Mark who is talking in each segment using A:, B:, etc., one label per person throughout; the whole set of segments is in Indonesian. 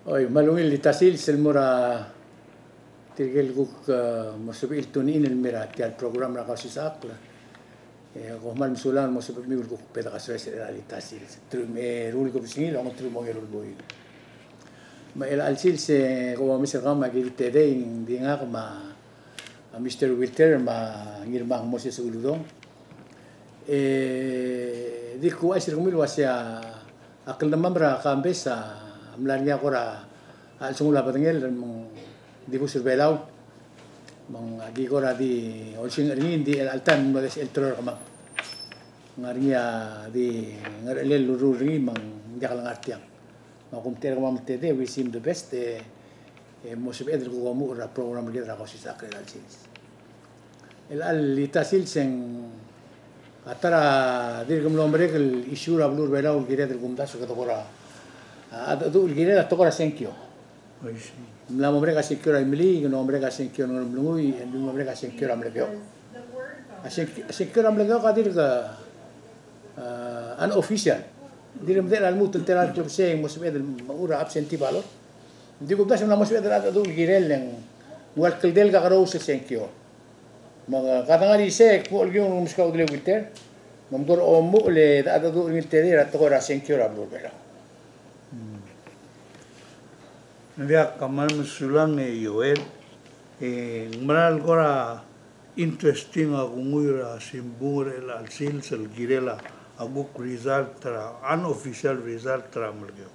A: Oi, malungil litasil selmura tirgel guk mosubil tunin elmira tial program na kasi sakla. Ko mal musulan mosubil mi guk peda kasres litasil. Trume ruli ko bisingil ang trumo ngel boy. Ma el alsil se ko misel gama gite de di ngak ma Mr. Wilter ma ngirma Moses uludong. Di ko ay sirgumil wasya akil na mamra kambesa mlanya kora al sungula patengel di busur belau mang agi kora di olsing ringin di altan magas el teror kama ngaria di ngarel luru ringin mang jakal ngartiang makum ter kama mtede we seem the best mosib edel ko mu ra program dia ra kosis akre al sis el al litasil seng atara dir kum lombre el isura blur belau gire del gumdas ko kora ada tu gire to kora senkyo la mereka senkyo ra mili no mereka senkyo no mlungui no mereka senkyo ra mlekyo senkyo ra mlekyo kadir ka unofficial dir mdel al mut enterar tu se mosbed ura absenti balo digo das na mosbed ada tu gire leng wal kildel ka karo se senkyo mga katangari se ko yung muskaw dile winter mamgor o mu le ada tu ngiteri ra to kora senkyo ra blur
B: Via kamal musulang Yoel ngral kora interesting agunguira simbur el alsil sel girela aguk result tra unofficial result tra mulgyo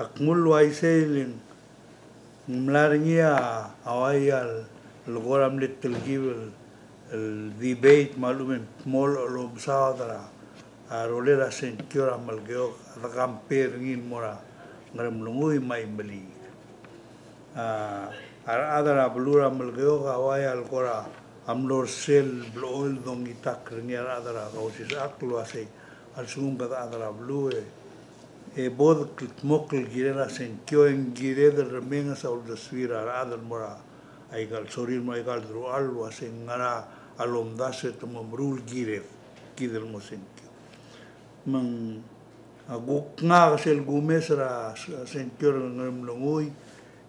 B: akmul waiselin mlarngia awayal logoram little givel el debate malumen mol lo sadra a rolera senkiora mulgyo ada kamper ngin mora ngaram lungui mai beli adara blura melgeo kawai al kora amlor sel bloil dong itak ringia adara kausis aklu ase al sungum kata adara blue bod mokl girela sen kyo en gire de remenga saul de swira adal mora aigal sorir mai gal dru alwa sen ngara alom dase tomo brul gire kidel mosen mang aguk nga sel gumesra senkior ngumlungui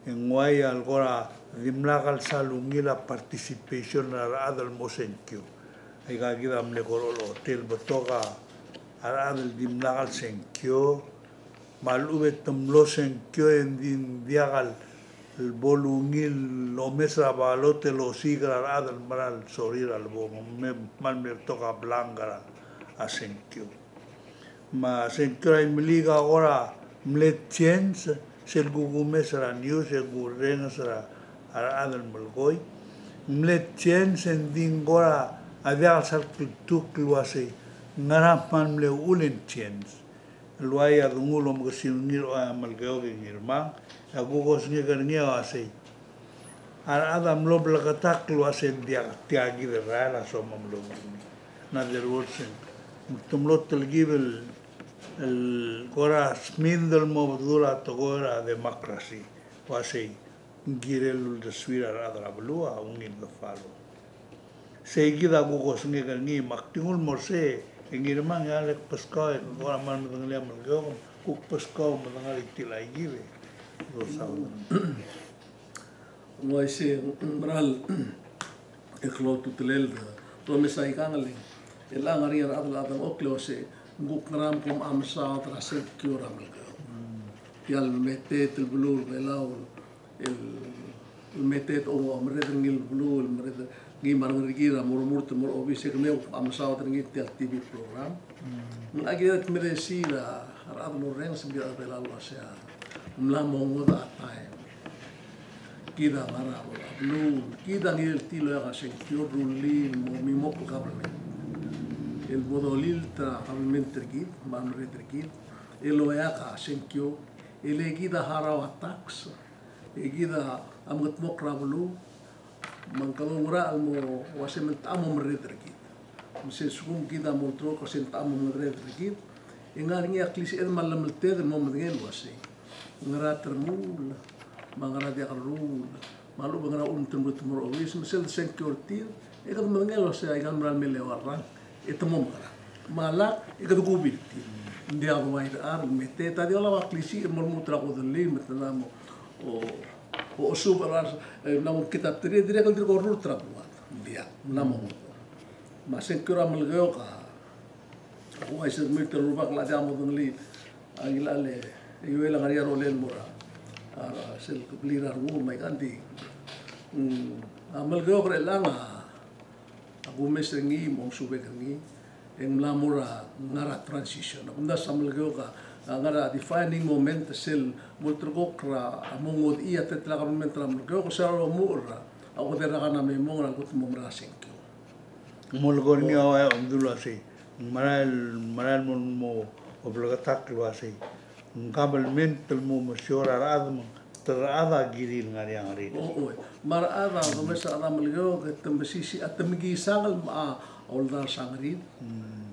B: ngwai algora dimlagal salungila participation na adal mosenkio ay gagida amle korolo tel botoga adal dimlagal senkio malube tomlo senkio en din diagal el bolungil lo mesra balote lo sigra adal maral sorir al bo mal me toga blangara asenkio ma sentra imliga ora mlet chance sel gugume sara news el gurren sara adal mulgoi mlet chance en dingora avea sal tuk luase ngarapan le ulen chance luaya dungulo mgasinngiro amalgeo ngirma agugos ngegarnia ase adam lo blagatak luase dia tiagi de rala somam lo na der wotsen tumlot telgivel el kora smindel mobdura togora democracy wasi girel de swira adra blua ungin de falo seguida gugos ngegarni maktingul morse ngirmang alek pasko kora man ngaliam ngom kuk pasko mangali tilai give do saud
C: mo ese bral eklotu telel promesa ikangali elang ari adla adam oklose guk ngram kum amsa trasek kyora melga yal metet el blur belau el metet o amred ngil blur amred gi marngira murmurt mur obise kme amsa trngit tel tv program agiat meresira rad murren sibia belau asia mlamongo da time kida mara blur kida ngil tilo ya sek kyorulin mo mimok kabel el bodolil tra kabelmente tergit mamre tergit el oyaqa senkyo el egida harawa tax egida amgat mokrablu mangkalura almo wasement amom re tergit mse sugum gida moltro ko sent amom re tergit engarngi aklis el malam ted mom ngel wase ngara termul mangara dia rul malu bangara tembut mur wis msel senkyo tir egad mangel wase aigan maral mele warang itu momkara malak ikut gubil dia vai ar mete ta dia la klisi mo mutra ko dali metna mo o super na mo kita tri dire ko ko rutra dia na mo ma se kura malgeo ka o ai se meter ruba la dia mo dali agila le yo la garia rolel mora sel kublira ru mai kanti malgeo kre langa aku mesengi mo sube kangi en lamura ngara transition unda samalgeo ka ngara defining moment sel multrogokra amongod ia tetla government ramgeo ko saro mura ako dera kana me mongra ko tumra senkyo
B: mulgorni awa umdula si maral mo obligatak lo si government mo masiora radmo terada giri ngari
C: mar ada do mesa ada malgeo ke tambasisi atamgi sangal ma oldar sangri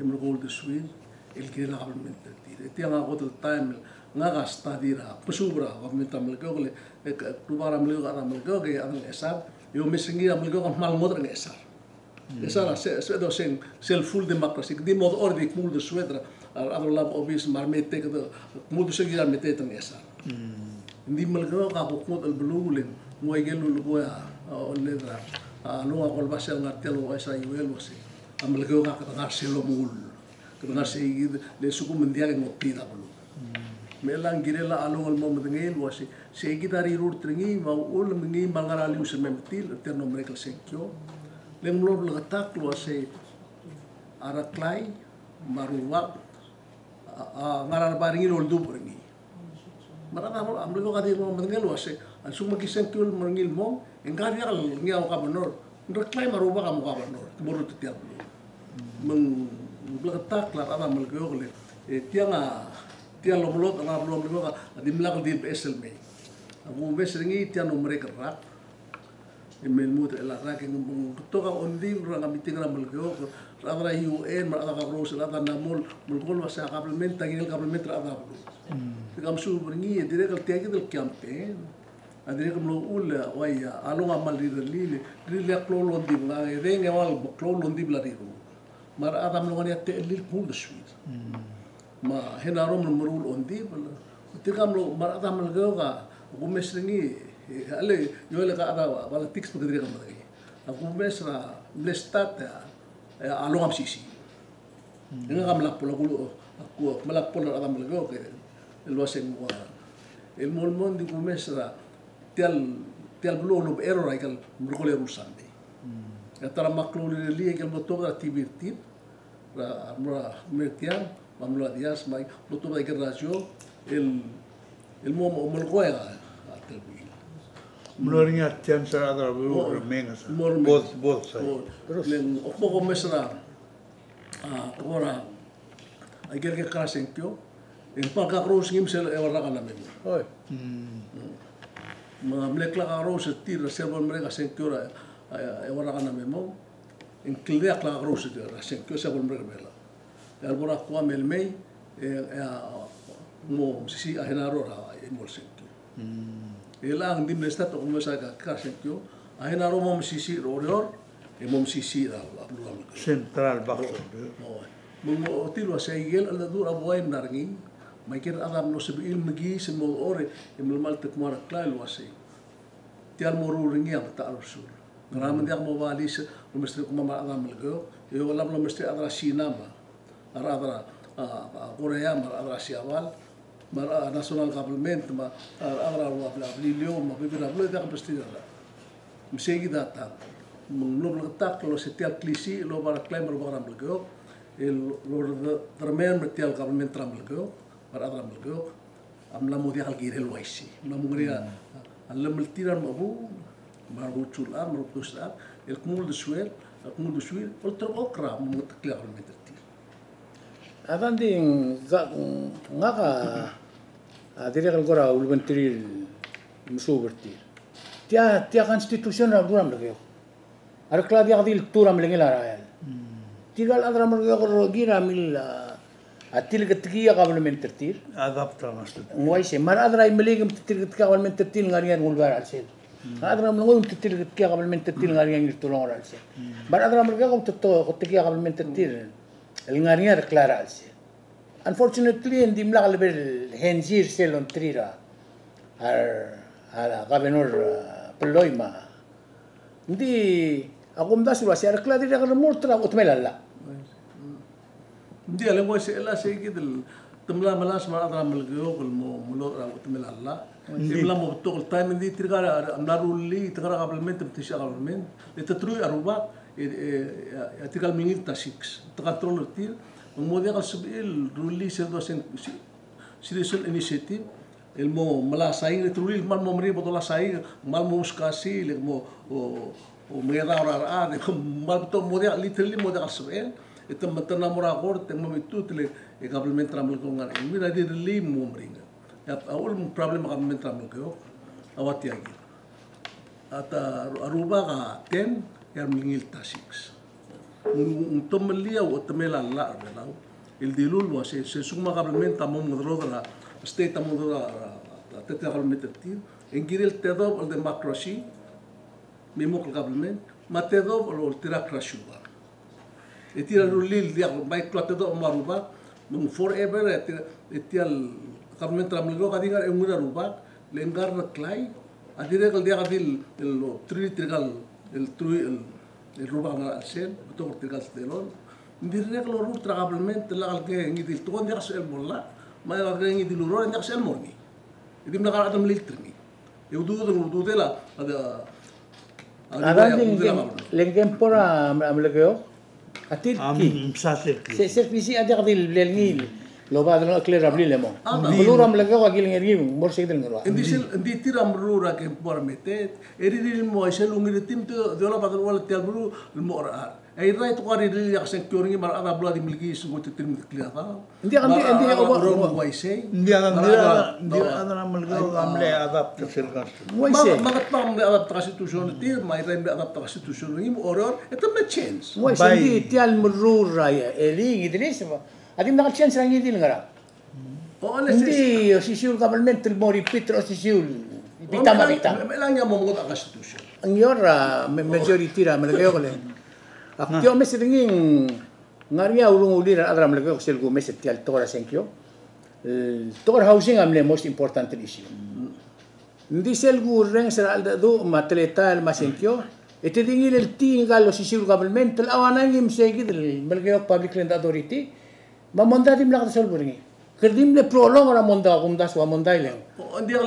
C: imro gold swin el que la government tire tianga hotel time nga gasta dira pusubra government malgeo le kubara malgeo ada malgeo ke ada esar yo mesingi malgeo mal modra esar esar se do sen sel full democracy di mod ordi kmul de swedra ada lab obis marmete ke kmul seguir mete tan esar ndi malgeo ka bokmot el blulen mo igelu lo ya ledra no agol basel ngartelo esa yuel wasi amalgeo ka ngar selo mul ke ngar se le suku mendia ke ngopida bulu melang girela along al mom ngel wasi se gitari rur tringi ma ul mengi mangarali us memtil terno mereka senkyo leng lor letak lo se araklai maruwa ngarar baringi lol du bringi marana amalgeo ka di mom ngel wasi al suma kisenkyo mengil mom engkari al ngiaw ka benor raklai maruwa ka mo ka benor keburu tetiap meng letak la ada malgeo le tianga tiang lomlot na belum ka di melak di PSL me aku besringi tiang mereka rak emel mut la rak ngum to ka ondi rang meeting na malgeo ada UN ada ka rose ada namol mulkol wasa complement tagil complement ada kam su bringi dire ka tiang del campaign adire kam lo ul waya along amal lili klolo di nga renga wal klolo di blari mar adam lo ngani te lil pul swit ma henarom merul ondi bal tikam lo mar adam lo ga gumesringi ale yo le ka ada wala tiks pagdire kam dai aku mesra lestat along am sisi nga kam la polo aku malak polo adam lo ke el waseng wa el molmon di gumesra tial blo no error aikal murkole rusande tara maklo li ke moto ga tibirtip ra mertian mamlo dias mai moto ga radio el momo molgoya atelbi
B: mloringa tian sa ada bu mengas both side
C: len okmo mesra ora aiker ke krasenkyo en palka cross ngim sel e warra kana memo oi mga mlekla ka rose tira servo mereka senkyo e warra kana memo en klea kla rose tira senkyo servo mereka bela el bora kwa melmei mo sisi ahenaro ra e mol senkyo elang dim lestat ko mo sa ka senkyo ahenaro mo sisi rorior e mo sisi ra
B: central bakso
C: mo tilo sa igel ala dura boy nargi mai kira adam no sebil magi se mo ore e mal te kumara klai lo ase tial mo ringi am ta arsul ngara dia mo valis no mestre kuma ma adam lego e wala no mestre adra sinama ara korea mar adra siawal mar national government ma adra wa bla lilio ma bibira bla ta pastira msegi data mo no tak lo se tial klisi lo bara klai mar bara lego el lo termen tial government ram lego para ada melgo amla mo dia algire lo isi na mungria alla meltiran mabu maru chula maru kusar el kumul de suel otro okra mo takla al meterti
A: adan ding ngaka adire kal gora ulbentri musuberti tia constitution ra duram lagyo ar kladia dil turam lengela rael tigal adra mergo gira mil atil ketkia government tertir
B: adapta master
A: ngoi se mar adra imeligem tertir ketkia government tertir ngarian ngulbar alsel adra mlongom tertir ketkia government tertir ngarian ngirtulong alsel bar adra merga ko tetkia government tertir el ngarian clara alsel unfortunately hindi mlakalabel hensir selon trira ar governor Peloy ma hindi ako mdasura si arkla dira ka mortra utmelala
C: hindi alam mo sila say gidel tumla malas ma adra malgyo kul mo mulo ra utmelala imla mo to time hindi tirga amnaruli tirga government tisha government itatrui aruba atigal mingil ta 6 control tir model subil ruli serdo sen citizen initiative el mo malasai ruli mal mo mri botola sai mal mo skasi le mo o mera ora de mal to model literally model subil itu matana mora kor te mo mitu tele e government tramal ko ngar mira di ruli mo mringa ya awal problem government tramal ko awati agi ata aruba ka 10 yang mingil ta 6 untuk melihat otemela la belau il dilul mo se suma government tamo modrodra state tamo modrodra tete government tir engiril tedo ol democracy memo government matedo ol tirakrashi ba etira rulil dia baik klatedo maruba mung forever etial government ramlo kadingar engura ruba lengar klai adire kal dia kadil el trigal el trui el ruba na sel betul trigal stelon ndirne kalo ru tragablement la ke ngidil to ndia sel bolla ma la ke ngidil ro ndia sel morni idim na kala adam liltrni yudu dela ada
A: lengkem pora amlegeo atil ki servisi ada kadil lelngil lo ba dano clear abli lemo buluram legeo agil ngeri mor segdel ngero
C: indi tiram rura ke por metet eri mo sel ungir tim to dola ba wala tel bulu mo ra ay right ko ri yak sen kyoring mar ada bula di milgi sugo tim clear ta
A: indi
C: ro wai sei
B: indi ada malgeo amle adapt sel gas
C: magat pam adapt constitution tir mai rem adapt constitution im oror etam na change
A: wai sendi tial murura ya eli idris adim nakal chance lang idil ngara hindi sisiul government mo repeat o sisiul bitama
C: melang niya mo mga constitution
A: ang yora majority ra malagyo ko le akyo mes ringing ngaria ulung ulira adra malagyo ko selgo mes tial tora senkyo tora housing amle most important issue hindi selgo reng sa do matleta masenkyo ite dingil el tingal o sisiul government awanang im segi del malagyo public land authority mamonda dim la kasol buringi kerdim le prolong ora monda kumdas wa mondai le
C: dia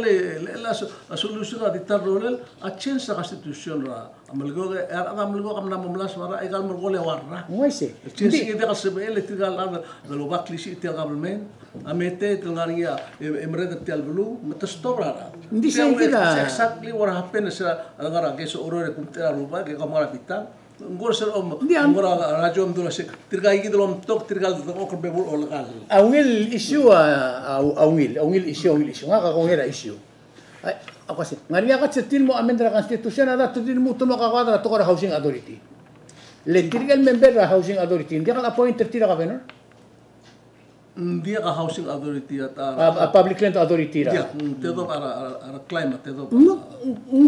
C: la solution di tarolel a change constitution ra amalgo amalgo kamna momlas wara egal morgole warra
A: moise
C: change ke dia sebel tigal ada lo baklisi tigal government amete tengaria emreda tial bulu metastobra
A: ndi sengkira
C: exactly what happened sa ngara ke so orore kumtera ruba ke kamara pitang ngor ser ngor rajom dula se tirgai gi dolom tok tirgal tok ok bebul olgal
A: awil issue awil issue nga ka kongera issue ay ako si ngaria ka setil mo amendra constitution ada tudin mo tumo ka kadra to housing authority le tirgal member housing authority hindi ka appointed tira ka benor
C: dia ka housing authority at
A: public land authority ra
C: tedo para climate tedo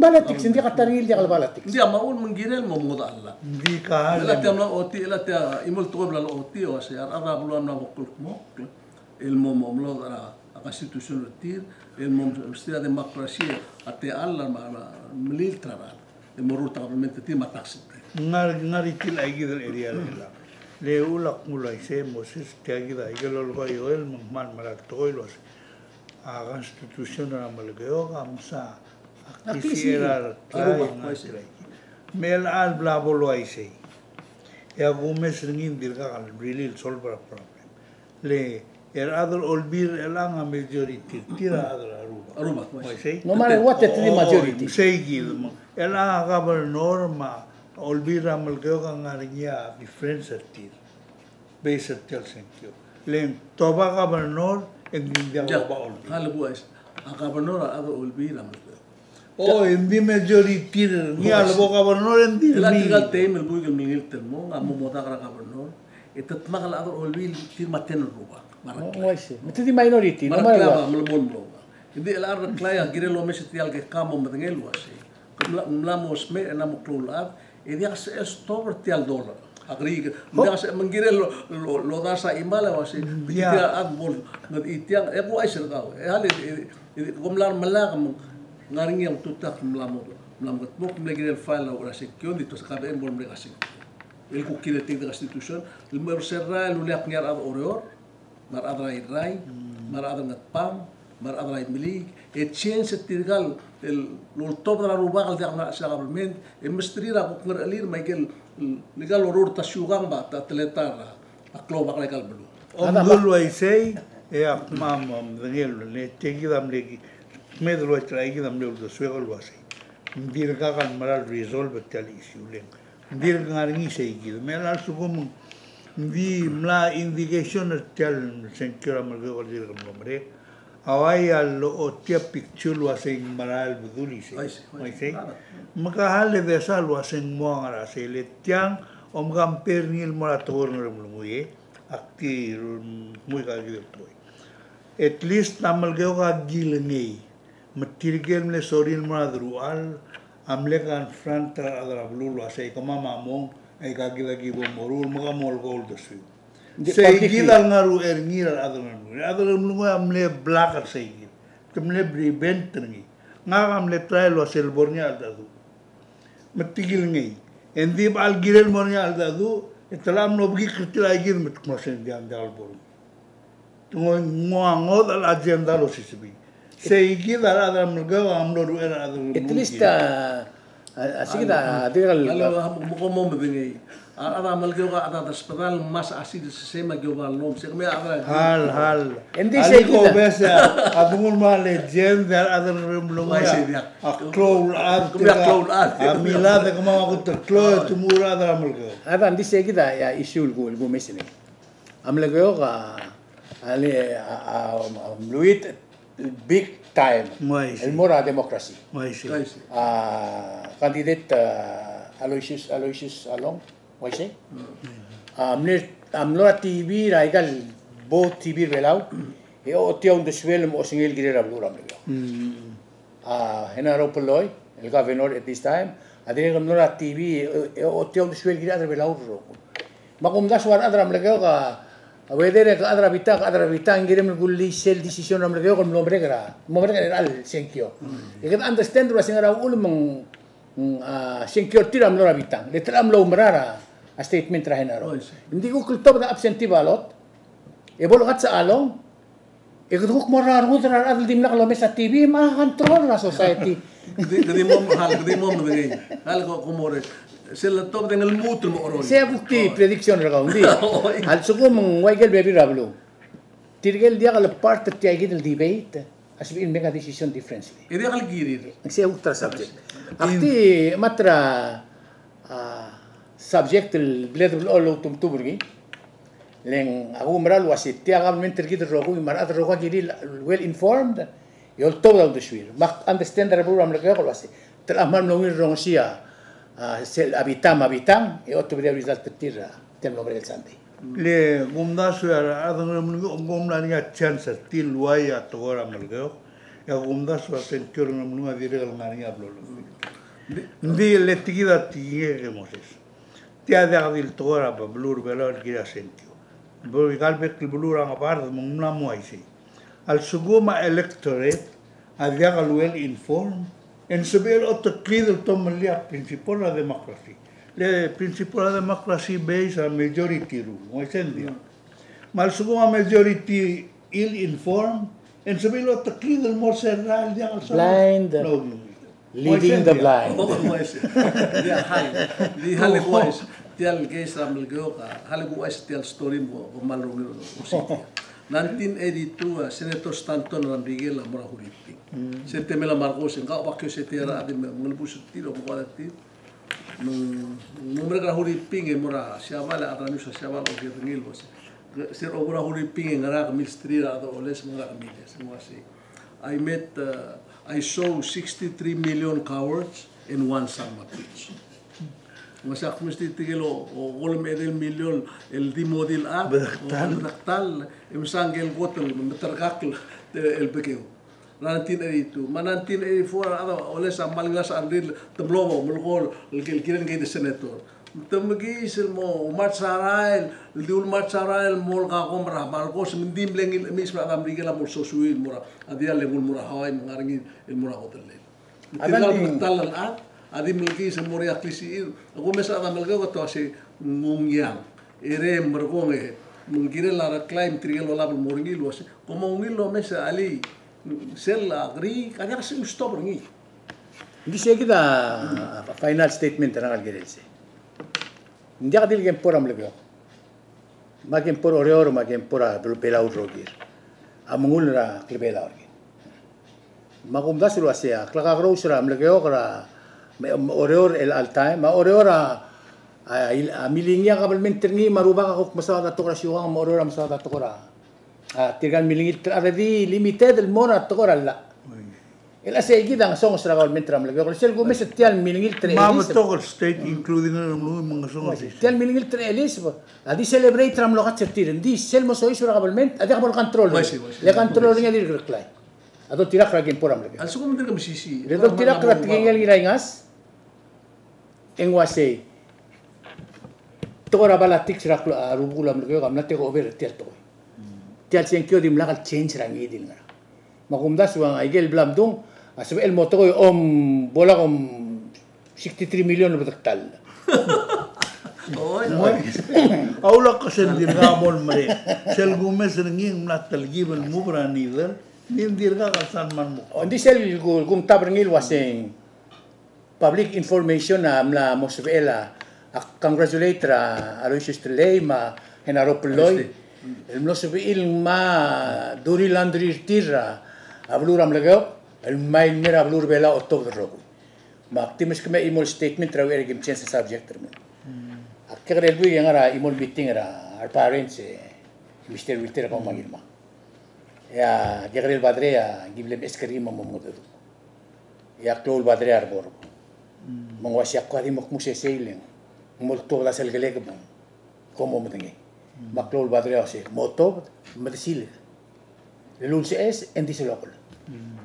A: balatics hindi ka taril dia ka balatics
C: dia maun menggirel mo moda alla
B: di ka
C: la tamla oti la ta imol to bla oti o se ara bulu amna bokul mo el mo lo ara constitution retir el mo stila demokrasia ate alla melil trabal el mo ruta government ti matax
B: ngari til agi del area la le ulak mulai se moses tiagi da igelo go yoel man marak toilos a constitution na malgeo amsa akisiera mel al blabolo ai se ya gomes ringin dirga al brilil solve problem le other olbir elang a majority tira aruba
A: no matter what the majority
B: say give elang governor ma olbira malgeo ngarinya difference atir base tel senkyo len toba governor engindia ba olbi
C: halabuas a governor ada olbira malgeo
B: indi majority ni albo governor endi
C: la tigal tem el buig mingil termo amo moda governor etat magal ada olbil tir maten ruba
A: moise metidi minority no
C: matter what hindi el arra klaya girelo mesetial ke kamo matengelu ase mlamos me enamo klulab e dia se stopper tial dollar agri nda sa mangire lo da sa imala wasi bitia at bol ngat itiang ko ay sir ka hali kumlar malak ngaring yang tutak mlamot mok mlegir file ora sección dito sa kabe bol mlega sing el ku kire ting da constitution el mer serra lu le apniar ad oreor mar adrai rai mar adangat pam mar adrai milig change tirgal el top da rubagal da sa government mestrira ko ngar alir michael legal oror ta sugang ba ta teletar aklo ba legal belu
B: Omdul ay say mam dengel le tegidam le medlo traigidam le do suegol wasi dir kakan maral resolve tal issue len dir ngaringi say gid melal sugum vi mla indication tal senkira malgo dir nombre awai al o tia picture wasi maral buduli say maka hal de sal wasi mo ngara say le tiang om gamper nil morator ngulmuye akti muy kagil toy at least namal geo ka gilnei matirgel le sorin madrual amle kan franta adra blulu asai kama mamong ai kagil lagi bo morul mga mol gol dosu sei gidal ngaru ngira adra mlu amle black sei gid tumle prevent ngi ngam le trial wasel bornya adadu matigil ngi endi bal girel mornya adadu italam no bagi kerja lagi met kemasin di andal boru. Tunggu ngod al agenda lo sisibi. Sehingga ada mereka amlo era ada.
A: At least asik dah tinggal.
C: Kalau bukan mau begini, ada mereka ada hospital mas asid sesama global nom. Sekarang ada.
B: Hal.
A: Endi saya
B: kita. Biasa. Abungul malah legenda ada belum ya. Cloud art. Amila de kama aku tercloud tumura ada mereka.
A: Ada endi saya kita ya isu gue mesin. Amlego ka ale Luit big time. El mora demokrasi. Kandidat Aloysius Along, waise. Amlora TV raigal bo TV belau. E o tiang de swel mo singil girera blura amlego. Henaro Peloy, el governor at this time. Adine amlora TV o tiang de swel girera belau ro. Makum da suara adra amlego ka Wedere ka adra bitang ngirim gulli sel decision am lego kon nombre al senkio. E ka understand wa singara ulmong senkio tiram lora bitang. Le tram lo umrara a statement rahenaro. Hindi ko kultob da absentee ballot. E bolo kat sa along. E ko morar hudra adal dim naklo mesa TV ma control na society.
C: Gadi mo begini. Hal ko kumore. Sila top dengan mutul mo oron.
A: Saya bukti prediction raga undi. Hal suko mong waigel baby rablo. Tirgel dia kalau part tertiagi del debate, asbin make a decision differently.
C: Ini kal giri.
A: Saya ultra subject. Akti matra subject el bled lo tum tuburgi. Leng aku meral wasit dia government tergit rogo marat rogo giri well informed. Yol top daw deswir. Mak understand the program lagi kalau wasit. Teramam nongir rongsia. Sel habitam e otro video result tira tem nombre del santi
B: le gumda suara adang gumda ni chance til waya tora melgo ya gumda suara sentir namun adire gal ngani ablo ndi le tigida tigue moses tia de adil tora ba blur belo gira sentio bo galbe el blur ang apart mumna moise al suguma electorate adya gal well informed en sebel otro clido tomalia principal la democracy. Le principal la democracy based on majority rule. ¿No entiendes? Mal sugo majority ill informed en sebel otro clido el more cerral ya al
A: blind. Leading the blind.
C: Dia hal kuais. Dia guys ramel goka. Hal kuais dia story mo malrungiro. 1982 Senator Stanton Ramrigel mora huripi. Sete mela Marcos enggak waktu setera adi ngelbus tiro ko ati. Nomor ka huripi nge mora siapa la atranu siapa lo que ngil bos. Ser ogura huripi ngara ka ministry ra do oles ngara ka miles semua si. I saw 63 million cowards in one summer pitch. Masak mesti tigelo o golem edel million el dimodil a bertaktal imsangel botol meterkakl el bekeu 1982 ma 1984 ada oleh samal ngas andil temlomo mulgol el kiren gay de senator Temagi selmo umat Sarail, diul umat Sarail mol ka komra marco semendim lengil misra Amerika la mol sosuin mura adia lengul mura hawai mengaringi il mura hotel. Adan talal at adi melgi semori aklisi aku mesa ada melga ko si mungyang ere mergonge mungkire la reclaim trigel wala moringi lo se como ngilo mesa ali sel agri kanya se stop ngi.
A: Hindi siya kita final statement na nalgirelse. Hindi ka dili kempora mlego. Makempora oreor makempora bela udrogir. Amungul ra klebela orgi. Makumda sulu asia klaka grosra mlego kara oreor el altai ma oreora milingnya kabel menterni maruba ka kok masada to kra siwang oreora masada to kra. Tigan milingi ada di limited el mona to kra la. El asay gidang song sa kabel mentram lego kra sel gumes tial milingi tre.
B: Mama to state including mga song.
A: Tial milingi tre elis adi celebrate ram lo katsertir di sel mo soy sura kabel ment adi kabel control. Le control ringa dir klay. Ado tirak ra gemporam lego.
C: Also como dir ka misisi.
A: Redo tirak ra tingel girangas. Engwase tora balatik sirak rubula mlego kam nate ko over tial to. Tial senkyo dim lakal change rangi din nga. Makumda suang aigel blam dung asab el moto ko bola kom 63 million betaktal.
B: Aula kasen dirga mol mare. Sel gumes nging natal gibel mubra nidal. Nim dirga kasan man mo.
A: Ondi sel gum tabrangil waseng public information na amla mosvela congratulate ra Aloysius Telema henaro peloy el mosvel ma duri landri tira ablur amlego el mail mera ablur bela october rogo ma timis keme imol statement ra ergim chance subject termo akere el bui ngara imol meeting ra our parents Mr. Wilter ko magilma ya Gabriel Badrea giblem eskrima momodo ya Claude Badrea arbor mengwasyak ko di mokmuse sailing molto la selgelek mo como mo tingi maklol badre ose moto medisil lelun es en diselokol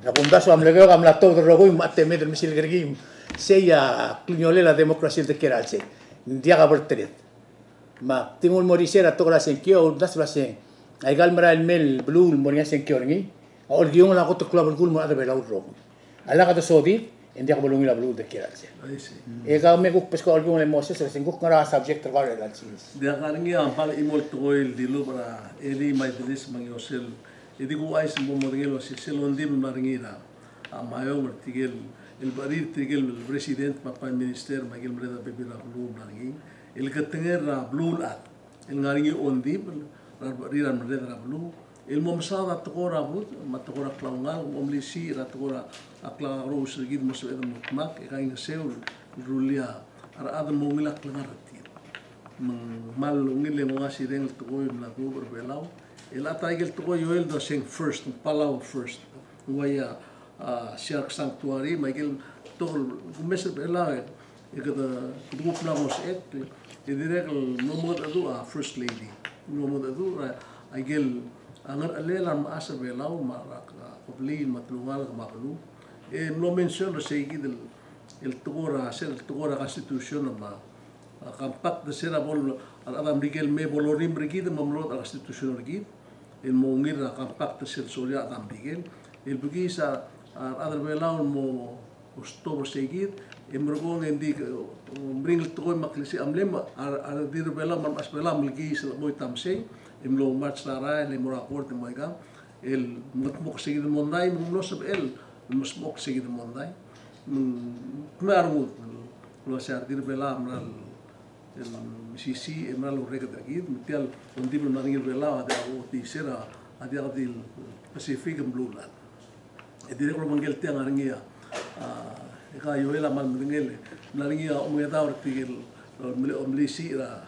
A: la bundaso amlego amla todo rogo mate med misil gergim seya clignole la democracia de keralse ndiaga bertret ma tingul morisera to la senkio das la sen ay galmara el mel blue moria senkio ngi or giung la ko to club gul mo ada bela rogo ala ka to sodi India ko bolong ila blue de keralse. Ega me guk pesko algun le moses se guk ngara subject terwale la chis.
C: Dia karingi ampal imol toil dilu para eli mai dilis mangiosel. Idi ku ais mo modelo si selondim maringira. Amayo martigel el barir tigel el president ma prime minister magil mreda bebira blue maringi. El katenger blue at. El ngaringi ondi barir mreda blue. El momsada tokora bud matokora klaungal omlisi ratokora akla ros gid mosu edam mutmak ekaing seul rulia ara adam mongila klangarati mal ngile ngasi reng tokoy na gober belau el ataigel tokoy yoel do sing first palau first waya shark sanctuary magil tol mesel belau ekada grup namos et direk nomod adu first lady nomod adu agel angar alela maasa belau marak oblin matlungal maklu no mention lo seguid el tugora constitution ma kampak de sera bol adam rigel me bolorim rigid mamlot al constitution rigid el mongir kampak de ser solia adam rigel el bugisa adar belau mo ostobo seguid emrogong endi bring el tugoy maklisi amlem ar dir belau man as belau milgis moy tamsei imlo mat sara le morakort moiga el mutmok seguid monday mumlo sab el مسموك سيد المونداي كمارمود لو سيردير بلا امرال المسيسي امرال وريكا داكيد متيال ونديب المارينير بلا هذا هو تيسيرا هذا غادي الباسيفيك بلولا ادير كل منجل تي غارنيا اكا يويلا مال منجل مارينيا اوميدا ورتيل مليسي را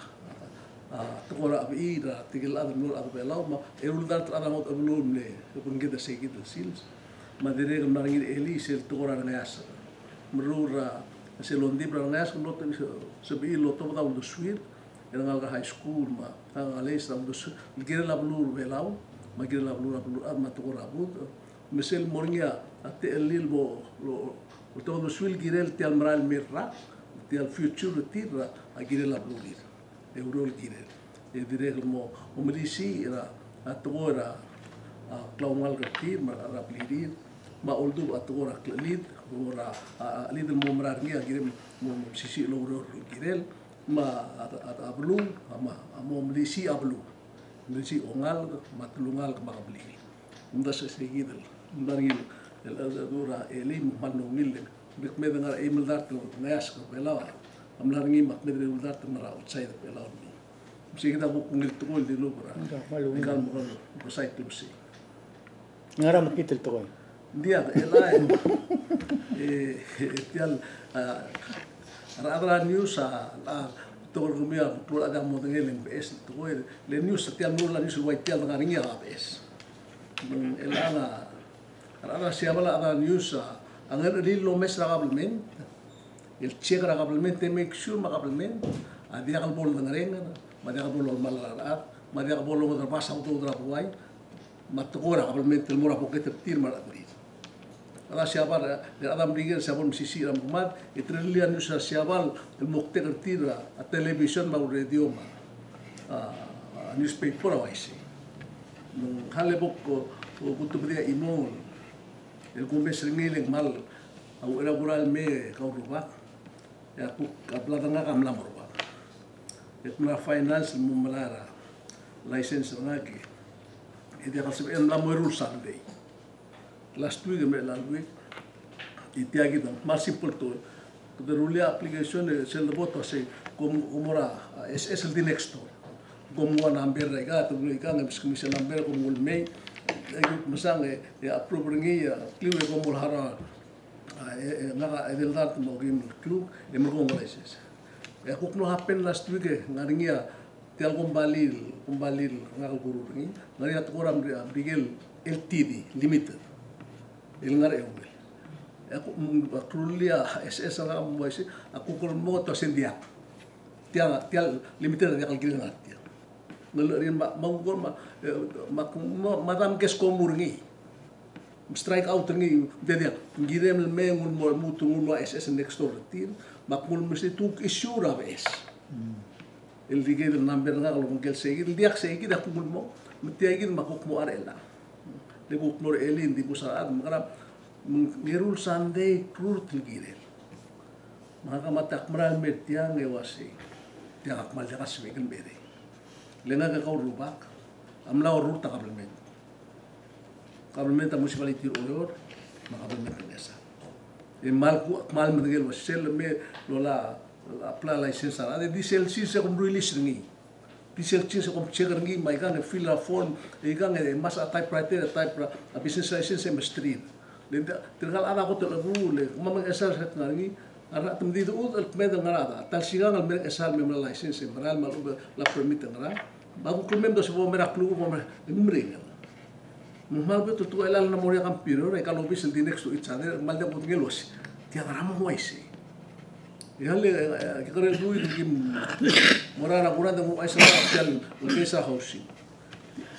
C: تقرا ابي را تيجي الادر نور ادر بلا ما يقول دارت انا مود ابلول ملي يكون كده سيد السيلز madere maringir eli sel tokora ngas merura selon dibra ngas no ten sebi lo to da do suir era ngal high school ma ale sa do gere la blur belau ma gere la blur ad ma tokora bud mesel morngia ate elil bo lo to do suil girel ti almral mirra tial future tira agire la blurir eurol gire e dire mo o milisi era atora klaungal katir ma raplirir ma oldu atora klid ora lid mo mrarngi agire mo sisi logro girel ma ablu ma mo milisi ablu milisi ongal matlungal makabli nda se seguidel ndargil dura elim manungil bikmed ngar emil dart ngas ko belawa amlarngi makmed emil dart mara outside belawa msi kita bu ngil tukul di lubra ngal mo ko site tusi
A: ngara makitel to
C: dia elai tial radra news la tol rumia por ada mo ngel bes to le news tial no la news white tial ngaringa bes elana radra siapa la ada news Angin rilo mes ragablement, el check ragablement make sure magablement, adia kalbol dengarengan, madia kalbol malarat, madia kalbol ngodar pas auto udra puai, matukora ragablement el mora poket tir maratri. Ada siapa ada mrigel siapa msisi ramumat, itrilian nusa siapa el mokte kertira a television mau radio ma, newspaper awaisi. Nung hale boko kutu bedia imol. El kumbes ringiling mal au era gural me kau rubak ya ku kaplatanga kamla morba et na finance mo malara license ngaki e dia kasib en la moirul sunday last week me la week itiagi dan mas simple to the rule application sel boto se como ra es el di next door como wana amber rega to ka ngabis commission amber como me masang ya approve ringi ya kliwe ko mulhara ngaga edeldat mo gim klub e mo ngolaises ya ko no happen last week ngaringi ya tial kombalil ngagal guru ringi ngari at koram bigel ltd limited el ngar ewe ya ko akrulia ss nga mo isi aku ko mo to sendia tial limited ya kalgil ngatia ngeluarin mangkor madam kes komurni strike out ngi dia girem me ngun mutu ngun ss next door tir makul mesti tuk issue rabes el dige del number nga kalau ngel segir dia segir dak ngul mo metiagin makuk mo arela de buk nor elin di busaad makara ngerul sunday krur tigirel maka matak mral metiang ewasi dia akmal jakas wegen bere lenga ka kau rubak amla urur ta kabelment municipality urur makabelment nesa mal mengel wasel me lola apply license ada di sel si se kom release ringi di sel si se kom check ringi mai kan fill a form e kan mas typewriter type a business license e street lenda tinggal ada ko to rule mamang esal set ngi ara tumdi do ul med ngara tal sigang al mer esal me license maral mal la permit ngara bago kumem do sebo mera club mo mring mal beto tu elal na moria campiro e kalo bis di next to each other mal de botgelos ti agaramo hoise e ale que kare duid kim morara kuranda mo aisa tal pesa house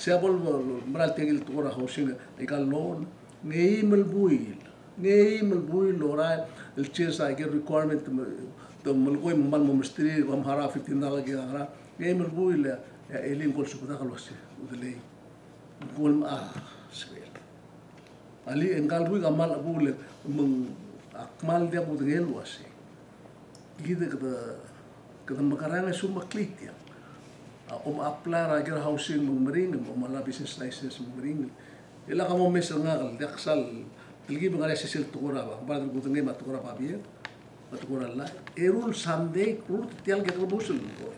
C: se abol maral tegil to ora house e kal no ngei mal buil ora el chesa que requirement to mal ko mal mo mistri am hara 15 dala ge ngara ngei mal buil ya elin kol sukuta kalwase udele kol sel ali engal wi gamal abule meng akmal dia budengel wase gide kada makaranga suma klik ya apply ra ger housing mering mala business license mering ila kamo mesengal daksal tilgi bangare sesel tukura ba bad budengel matukura pa biye matukura la erul sunday rul tial get busul ko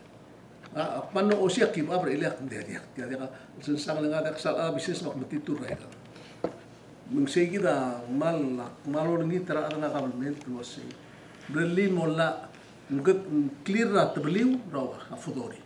C: pano osia ki abre ilak dia sensang lenga daksal business mak metitur ra mengsigida malo ni tera ana kabelment wasi berli mola ngut clear ra tabeliu rawa afodori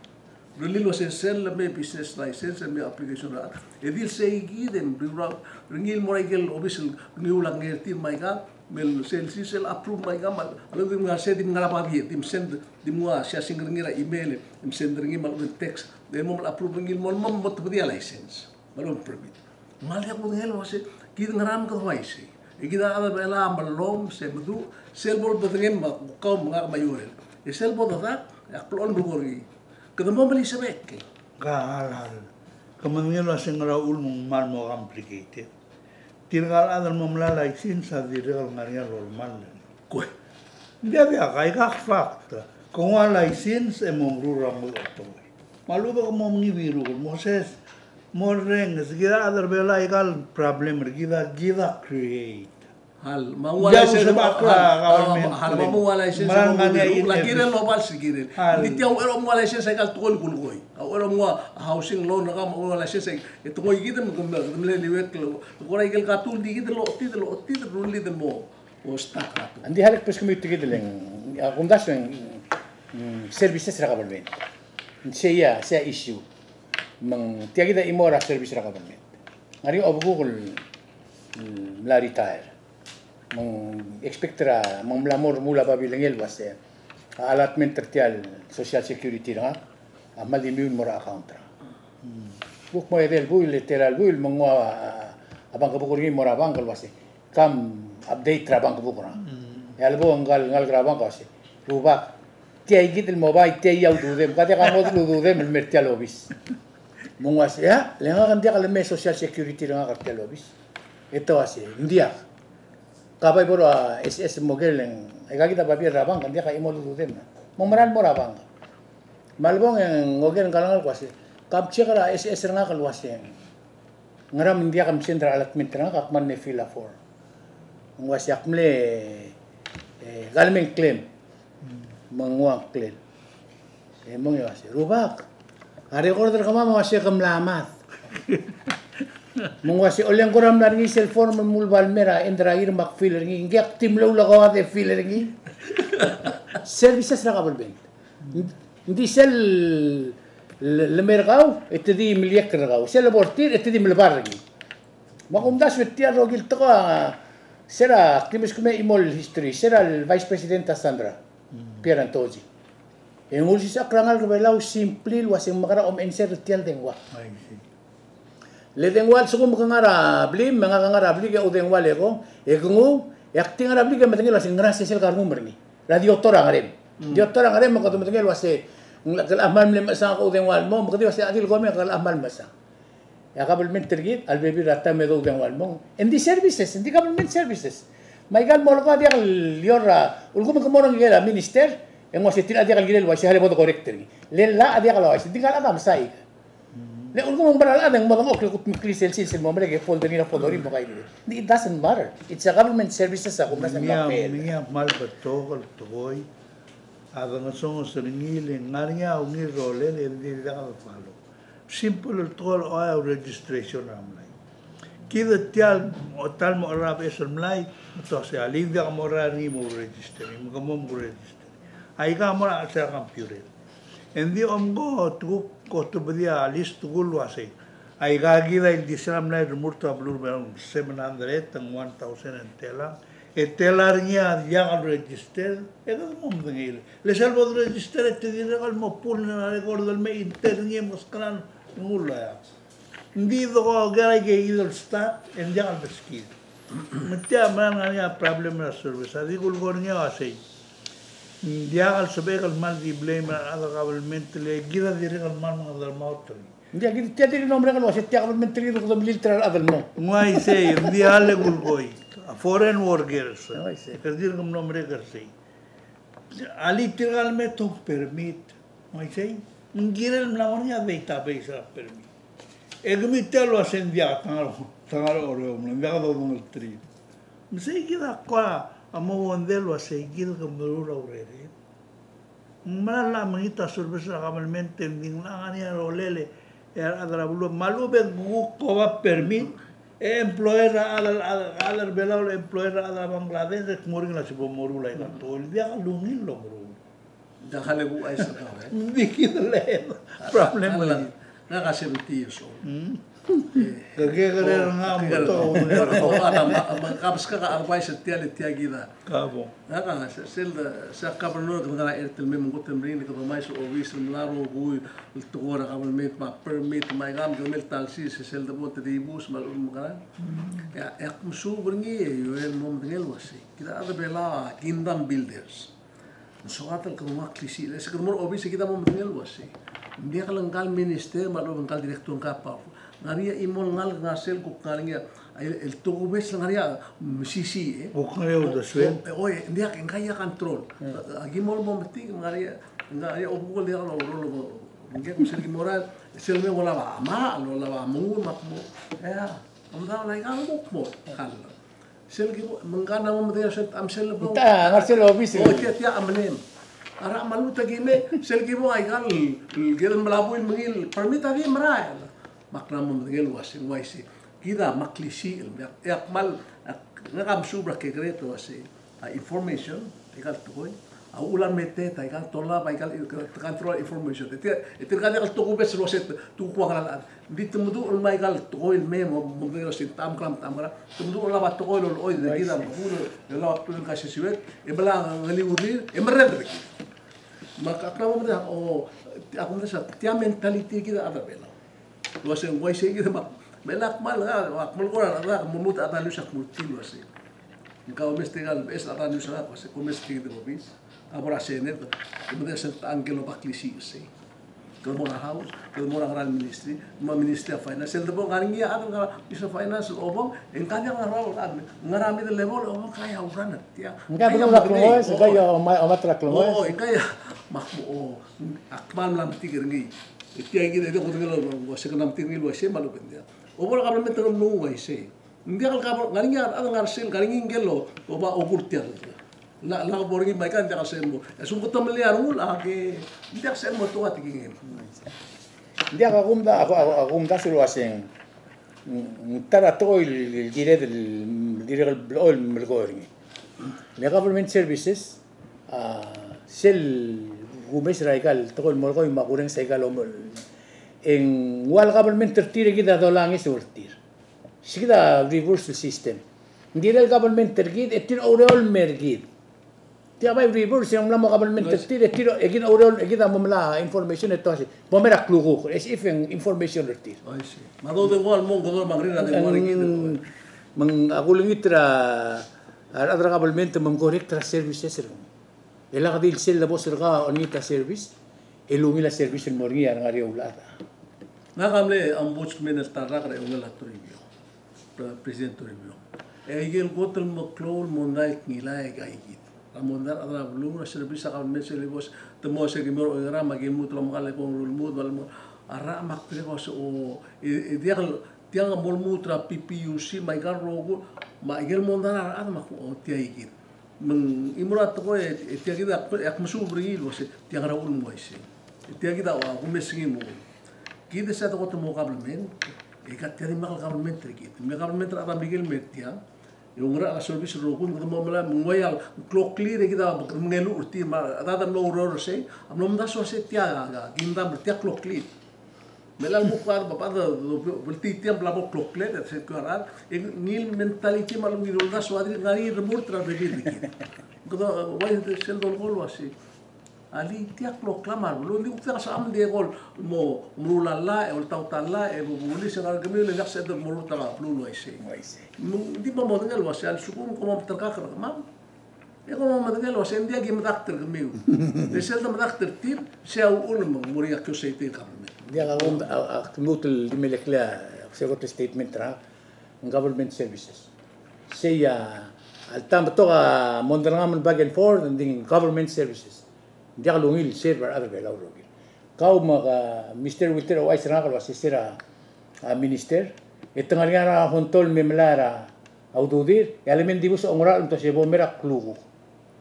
C: berli wasi sel me business license me application ra edil sigida bra ringil moraigel official ngiulang ngerti maiga mel sel approve maiga mal alu ngar se dim ngara pa bi dim send dim wa sia singringira email dim send ringi mal text dem mal approve ringil mol mot dia license malon permit mal ya ko ngel wasi kid ngaram ka hoise Kita ada bela balom sebedu selbol betengin ma kau menga mayuel. Selbol tata ya plon bulgori. Ketemu beli sebek.
B: Hal. Kemudian asing raul mal mo complicated. Tirgal adal mo mlalay sin sa dirgal ngaria normal.
C: Kue.
B: Dia biar kaya fakta. Kung wala license e mo rurang mo ito. Maluba ko mo ngibiru Moses mo reng sigida adal bela igal problem gida create.
C: Hal mawala siya hal mawala siya lakire lobal sigire niti au ero mawala siya sa kal tukol kulgoy au ero mo housing loan ka mawala siya sa ito ko igita mo kumle liwet ko ora igel katul di gita lo ti ruli de mo o stack ato
A: andi halek pes kumi tigid leng akundas leng services ra government siya issue mang tiagida imora service ra government ngari obugul la retire mong expectra mong mlamor mula babilangel was allotment tertial social security nga amal dimiun mora account ra buk mo edel buil literal buil mong abang kabukurin mora bangkal was kam update ra bang kabukura yalbo ngal grabang was rubak tiay gidel mobile tiay yaw dudem kate ka mo dudem el mertial obis mong was ya lenga kan dia kal me social security nga kartial obis ito was india kapay puro SS mogeleng ay kita papir rabang kan dia ka imo dudem momeran mo rabang malbong yang ngogen kalangal kwasi kapche kara SS nga kalwasi ngaram india kam central allotment nga kakman ne fila for ngwasi akmle galmeng claim mangwang claim mong yasi rubak ari order kama mawasi kamlamat mungwasi oleng koram nari cellphone mulbal mera endrair mak filer ngi ngek tim lo lagawa de filer ngi services ra kabel ben ndi sel le mergaw etdi miliek ragaw sel bortir etdi milbar ngi makum das vetia rogil to sera kimis kume imol history sera el vice presidenta Sandra Pierre Antoji engul si sakrangal rebelaw simple wasing makara enser tial dengwa le dengwal sugum kangara blim mga kangara bli ke udengwal eko ekungu yak tingara bli ke matengel wasing ngrase sel karmum berni radio tora ngarem diotora ngarem maka matengel wase kal amal mlem sa ko udengwal mo makati wase adil gome kal amal masa ya government tergit al bebi rata medo udengwal mo endi services endi government services maigal mo ka dia liora ulgum kamorang gela minister en wase tira dia kal gilel wase hale bodo corrector le la dia kal wase dingal adam sai le ulgo mong baral adang mga okle kut mikrisel silsil mo mele ke folder ni na folder mo kay it doesn't matter it's a government services ako nasa papel
B: miya mal beto kal toy adang song sringil ngariya ungi role le di da falo simple tol oil registration amlay kida tial tal mo rap esmlay to se alivia mo rari mo register mo mo register ay ka mo sa computer endi omgo tu koto bedia list gulu ase ai gagida il disram na rumurta blur 700 and 1000 and telar nya ya register edo mom dengil le salvo register te diregal mo pul na record del me internie moskran nulla ndi do gara ge idol sta en ya al beski metia man nya problem na service adi gul gornya ase dia al sebegal mal di blame ada government le gida diregal mal mo dal mauto
A: dia gid tiati nombre kan wase tiak government tri do military adal mo
B: ngai se dia le gul goi foreign workers kerdir gum nombre kerse ali tiral me to permit ngai se ngirel mlamonya database permit egmi telo asendia tangal oro mlaga do ngol tri mse gida kwa amo wandelo a seguir como urere mala manita sorpresa cabalmente indignania rolele adra bulo malube ko va permit employer al belao employer al Bangladesh morin la sibo morula ina to el dia lungil lo bro
C: Dahale bu ay sa ka
B: dikit le problem
C: nga ka 70 years old.
B: Kagigare nga mo to.
C: Kapos ka ka-advise at tiya gida.
B: Kabo.
C: Nga ka, sa kapanor ka nga ertel may mong kutin rin, ikaw may sa office, laro kuy, tukura ka ma permit, may gam, gamil talsi, sa selda mo, tadibus, malun mo ka. Kaya, kung subur nga, yun mo matingil wasi. Kita ada bela, Kingdom Builders. So atal ka mga klisi, sa kamor office, kita mo matingil wasi. Hindi ka lang kal minister, malun kal direktor ka pa. Ngaria imol ngal ngasel kuk ngalinga el tugubes ngaria sisi
B: Ukaya udah swen.
C: Oye, dia kaya control. Agi mol mo mati ngaria obul dia lo nggak bisa moral selme wala ma lo la mungun makmo ya amda lai kan mo kan sel ki mengana mo mati am sel bo
A: Ta ngasel office.
C: oh tia amnem ara malu tagime sel ki mo ay kan gedan malabuin mengil permit tadi merai makna mo mengil wasin waisi kita maklisi yak mal ngam subra ke greto wasi information ikal tukoy ulan mete ta ikal tola ba ikal control information itu kan ikal tuku bes roset tuku akal di temudu ul mai ikal tukoy memo mengil sin tam kram temudu ul ba tukoy ul oi de kita bulo la tu ka sisiwet e bala ngali udir e merred maka kalau mo o ako mo sa tia mentality kita ada bela wasin waisi kita mak melak mal akmal ko ra mumut ata lusak mutil wasi engkau mesti gal es ata lusak wasi ko mesti de bobis abora senet kemudian set angelo baklisi se kalau mau house kalau mau gran ministry ma ministry of finance el debo ngaringi ata ngara bisa finance obong engkanya ngarami de level obong kaya urana tia
A: Enggak belum nak keluar, segala omat nak keluar.
C: oh engkaya makmo akmal lam tigir ngi tia gitu itu ko ngelo wasi kenam tingil wasi malu pendia obor ka mente no waisi ndia kal ngaringi ata ngarsel ngaringi ngelo oba ogurtia la borgi mai kan dia sembo esum ko tamliar ul ake dia sembo to atigin
A: Dia agumda silo asing tara to il dire del oil melgorni. Le government services sel gumes raikal to el molgoy maguren segal en wal government tertire gida dolang isurtir. Sigida reverse system. Dire el government tergid etir oreol mergid. Dia vai reverse yang lama government tertire tiro egin oreol egida momla information eto asi. Bomera klugu es if information tertir.
C: ai si mado de wal mongo do magrina de warigid
A: Mang agulingitra adra government mangkorektra services ero. Ela gadil sel da bosirga onita service elumila service morgia ngari ulata.
C: nagamle ombudsman starra kare ungela toribio president toribio egel gotel mo klol mondai ngilai gaigit amondar adra blum service ka mese libos temo se gimor era magin mutlo makale kong lulmud wal ara makre ko so dia mol mutra PPUC mai gar rogo ma egel mondar ara mak o tiaigit meng imurat ko tia gida ak musu bril wase tia gara ul moise tia gida wa kumesgi mo kita sa to mo government ikat tia mal government trikit me government ara miguel metia yung ra service ro kun mo mala ngoyal clock clear kita ngelu urti ma ada no ro se amnom da so se tia ga ginda tia clock clear melal mukar bapa da bulti tia bla bo clock clear se karar nil mentality malum ngirol da so adri ngari remur tra begir dikit godo wai de sel dol gol wasi ali tia clock lamar lo li ukta sa am de gol mo mrulalla e ulta utalla e buli se ngal gemil le se de murta la plu lo ise di ba mo ngal wasi al sukum ko terka kar ma e ko mo ngal wasi ndia gi madakter gemiu de sel da madakter tip se au ulmo moria ko se te kam
A: Dia agum mutul dimelekla segot statement tra government services. Saya altam toga mondrangam bagen for and government services. Dia lungil server other bela urogil. Kau maga Mr. Wilter wais rangal wasisira minister etangariara hontol memlara aududir elemen dibus ongra unto sebo merak klugu.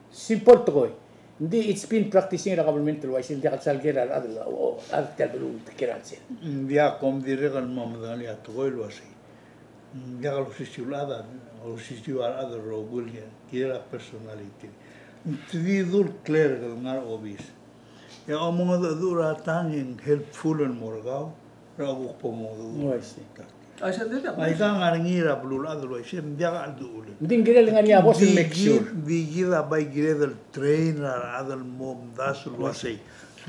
A: Simple toy. It's been practicing the government wise in the Salgera other tablu kiranse.
B: Dia kom dire kan mamdan ya toy lo asi. Dia kalau sisiulada o sisiuar other rogul ya kira personality. Tvidur clear ngar obis. Ya omong da dura tangin helpful and morgau ragu pomodo.
A: Ngoisi.
C: Ay sa dito.
B: Ay ka ngaringira bulula do ise ndiaga aldu ule.
A: Nding gire lengan ya boss make sure.
B: Vigila bay gire del trainer adal mom dasul wasay.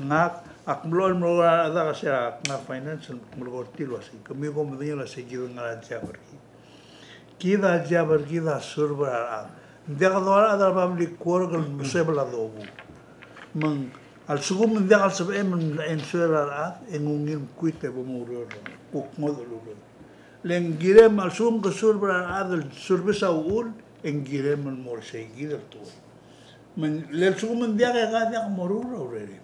B: Ngak akmlol mlora ada kasya nga financial mlortil wasay. Kami ko mdinga la seguido ngala jabar. Kida jabar kida surbar. Ndiaga do ada public korgal musebla do. Mang al sugum ndiaga sab em en surar en ungin kuite bo muror. Puk modulu. Len girem al sum ke surbar adal surbesa ul en girem al mor seguido tu. Men le sum ndiaga ga dia morura urere.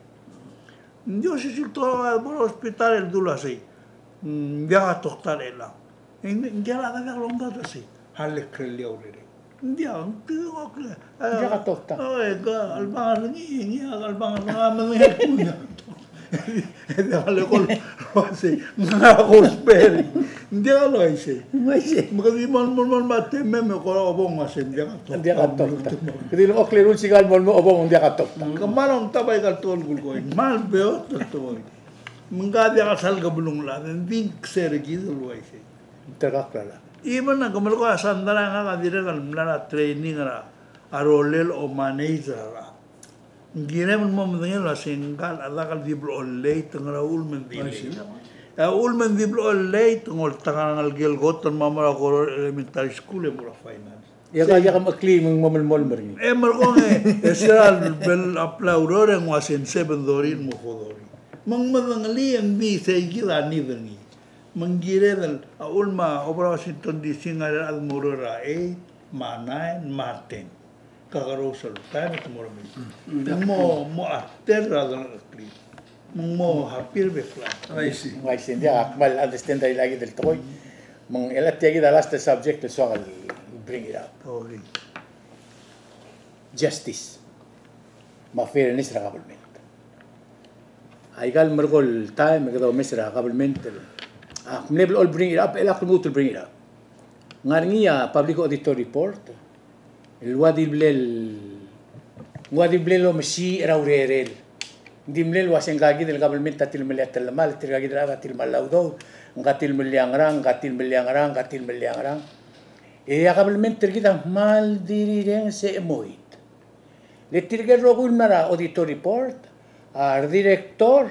B: Yo si to al hospital el dula sei. Ndiaga doktor ela. En ndiaga ga longa sei. Halle kreli urere. Ndiaga tigo kle.
A: Ndiaga doktor.
B: Oe ga al bangal ni al bangal nga Dale col sì, una gospel. Ndiaga lo ise.
A: Ngoisi.
B: Magadi mon mate meme ko obong asem ndiaga to.
A: Ndiaga doktor. Kedi lo oklerul sigal mon mo obong ndiaga doktor.
B: Kamarong tabay kal tol gul ko. Mal beo to. Mengadi ka sal gabulong la. Din ser gido lo ise.
A: Terakla.
B: Iban na kamal ko asandara nga dire kal mlana training ra arolel o manager. Gine mo mendengel la singal adakal diblo late ngara ulmen dile. Ulmen diblo late ngol tangal gel goton mamara ko elementary school e mura finance.
A: Ya ka makli mong mamol meri.
B: Mer ko esral bel aplaudore ngasen 7 dorin mo hodori. Mang madangali ang di sa gila ni dani. Manggire dal ulma obra Washington DC ngara al murora manay Martin. Kagarosal tayo tomorrow mo aterra dal kli mo hapir bekla
C: Ay si.
A: Ngoisi dia akmal understand dai lagi del toy. Mong elat yagi the last subject so I'll bring it up.
B: okay
A: Justice. Ma fairness ra government. Aigal mergol time megado mesra government. Never all bring it up, ela to bring it up. Ngarngia public auditor report. الوادي بليل مشي راوريرل دي مليل واسن غاغي دل قبل من تاتل مليات المال ترغاغي دل غاتل مالاودو غاتل مليانغران يا قبل من ترغيدا مال ديرين سي مويت لترغي روغول مرا اوديتور ريبورت ار ديريكتور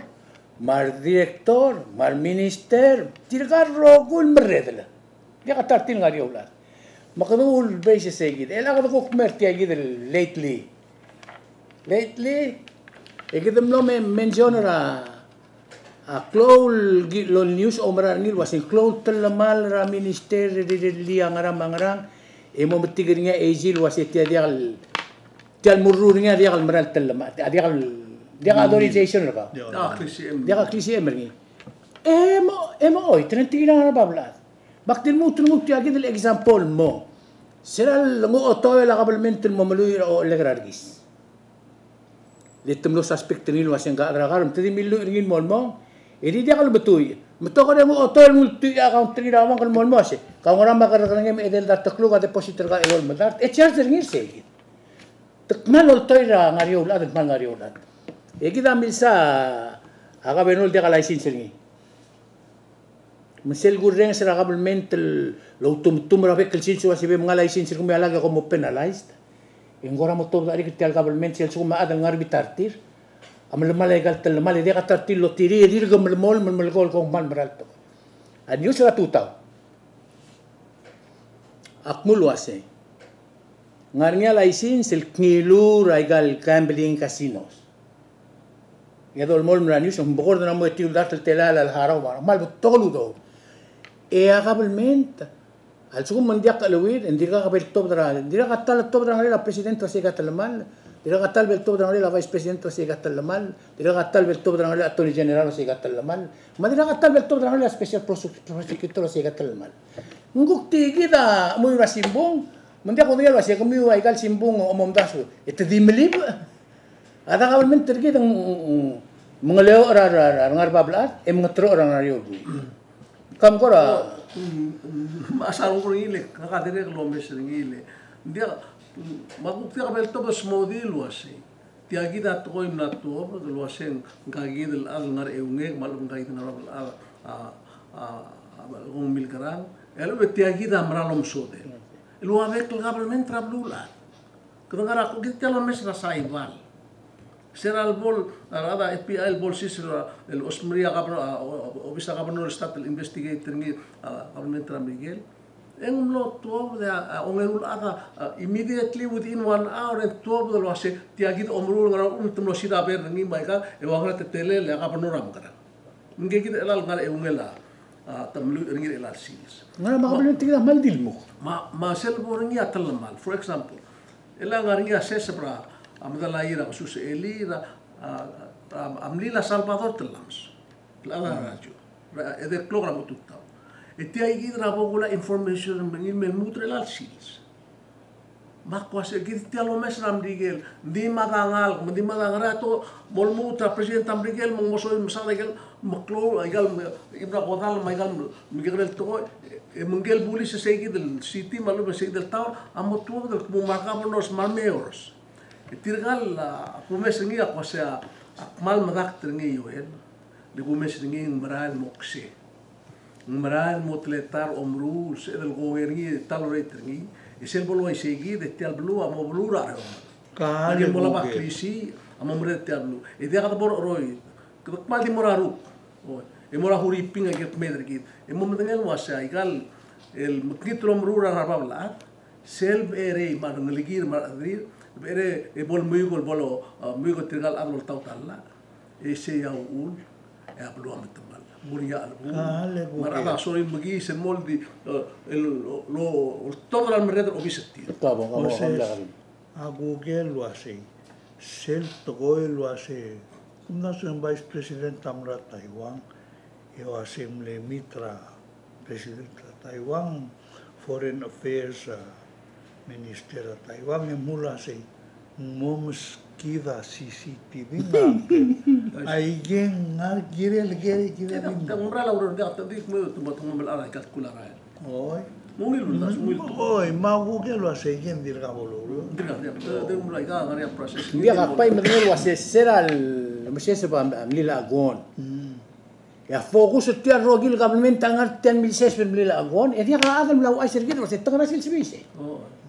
A: مار مينيستر ترغا روغول مريدل دي قطرتين غاري اولاد مقدول بيش سيجد إلا قد قوك مرتي أجد lately يجد ملو من جونرا كلول لو نيوز أمرار نيل واسين كلول تلمال را مينيستير لي أنغرام إمو متيجرنيا إيجيل واسي تيال مرورنيا ديال مرال تلمال ديال أدوريزيشن ركا ديال كليسي أمرني إمو أوي ترنتينا ربابلات Baktil mo tungo tiya gid example mo. Sila ngo otoy la kabelment mo maluy o legrargis. Litum lo suspect nil waseng ga agragar tedi milu ringin mo. Edi dia kal betuy. Meto ka mo otoy multi account tri ramang kal mo se. Ka ngora makarang ngem edel dat taklu ka depositor ka elol madat. E charge ringin se. Takmal otoy ra ngariyo la takmal ngariyo la. E kita milsa aga benol dia ka license ringi. Mesel gureng sera government lo tum rabek license wasi be mga license kung may alaga ko mo penalized. Ingora mo to dari kital government sel suma adal ngarbi tartir. Amal legal tel mal dia tartir lo tiri dir gam mol gol ko man beralto. Anyo sera tutaw. Akmul wase. Ngarnya license el knilu raigal gambling casinos. Yadol mol mraniu som bokor na mo etiu datel telal al haraw mal tolu do. Government al sugum mandiak alawid indira ka bel top dra indira ka tal top dra la presidente se gatal mal indira ka tal bel top dra la vice presidente se gatal mal indira ka tal bel top dra la attorney general se gatal mal madira ka tal bel top dra la special prosecutor se gatal mal nguk tigi da muy rasimbong mandiak ko dia wasi kami wa igal simbong omom dasu ete dimlib ada government tergi dang mengeleo ra ngar bablat mengetro orang ariyo kam kora
C: asal ko ringile nakadire ko lomes ringile dia magukti ka bel to bas model wasi tiagi da to im na to lo wasen gagi del al ngar eunge malum gagi na rabal al ngomil karang elu betiagi da maralom sode elu avek government trablula kadangara aku kita lo mes rasai val seral bol ada FBI bol sisra el osmria obisa governor stat investigator ngi government Miguel englo tuob da ongelul ada immediately within 1 hour and tuob da lo ase tiagi omrul ngara tumlo sida ber ngi maika e wangla tetele le governor am kara ngi kita elal ngara e ungela tamlu ngi elal sis
A: ngara ma government tiga mal dilmo
C: ma sel boringi atal mal for example ela ngaringi assess pra amdala ira sus elira amlila Salvador telams la radio ede program tutta e ti ai gidra bogula information mengil mel mutre lal sis makwa se gid ti alo mes ram digel di madangal to mol mutra president am digel mo moso masada gel maklo igal ibra qodal maigal migel to e mengel buli se segidel city malu se segidel taw amotu del mo marcamos nos malmeors e tirgal pumes ngi akwa se mal madak ngi yoel de pumes ngi maral moxe maral motletar omru se del governi tal retri e se bolo ai segui de tel blu amo blu ra ka ke mola ba krisi amo mre tel blu e de ga bor roi ke mal di moraru e mora huri pinga ke medre ki e mo mdengal wasa igal el mkitro mrura ra babla sel ere mar ngeligir mar adrir ere e bol muyugol bolo muyugol tirgal adol tawtalla e se ya ul e ablu am tamal muria albu marada soy magi se moldi lo todo al merredo obisati
A: tabo
B: agu gelo así sel togo lo hace nación vice president amra Taiwan yo asemble mitra president Taiwan foreign affairs minister Taiwan e mula se moms kida CCTV ay gen ngal girel
C: ta umra la urun da tadik mo tumat ngomel ara kat kulara
B: oy
C: mungil das mungil
B: oy magu ke lo ase gen dirga bolo
C: dirga de umra ga ngari process
A: dia kapai medel wase seral mese se ba amlila agon ya fokus tiar rogil government tangar 10,000 mlila agon e dia ga adam law asir gid wase tangar sil sibise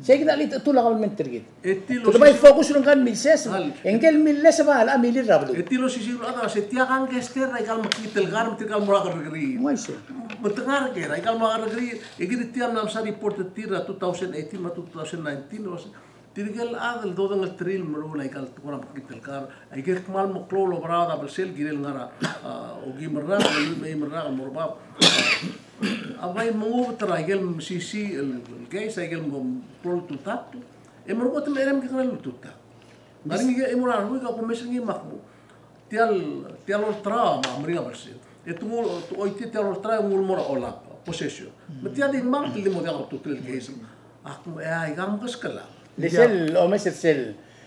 A: saya kita lihat tu lah government tergit. Itu baik fokus dengan milses, engkel milles apa lah milir rabu.
C: Etilo sisi lu ada setiap kan gester, ikal makitel gar, makitel murah kergeri.
A: Macam.
C: Mendengar kira, ikal murah kergeri. Ikut tiap nam sa report tira 2018 atau 2019 tirgal adal do dangal tril merula ikal tukura makitel gar. Ikut kemal muklolo berada bersel girel ngara. Ogi merah, ogi merah murbab. Awai mengu teragel sisi guys agel pro tutatu e mergo te merem ke kana tutat mari ngi e mura ru ka ko mesengi makmu tial ultra ma mringa versi e tu oiti tial ultra mul mora ola possession metia di mang li mo da tutul guys ak ai gam kaskala
A: lesel o mesel sel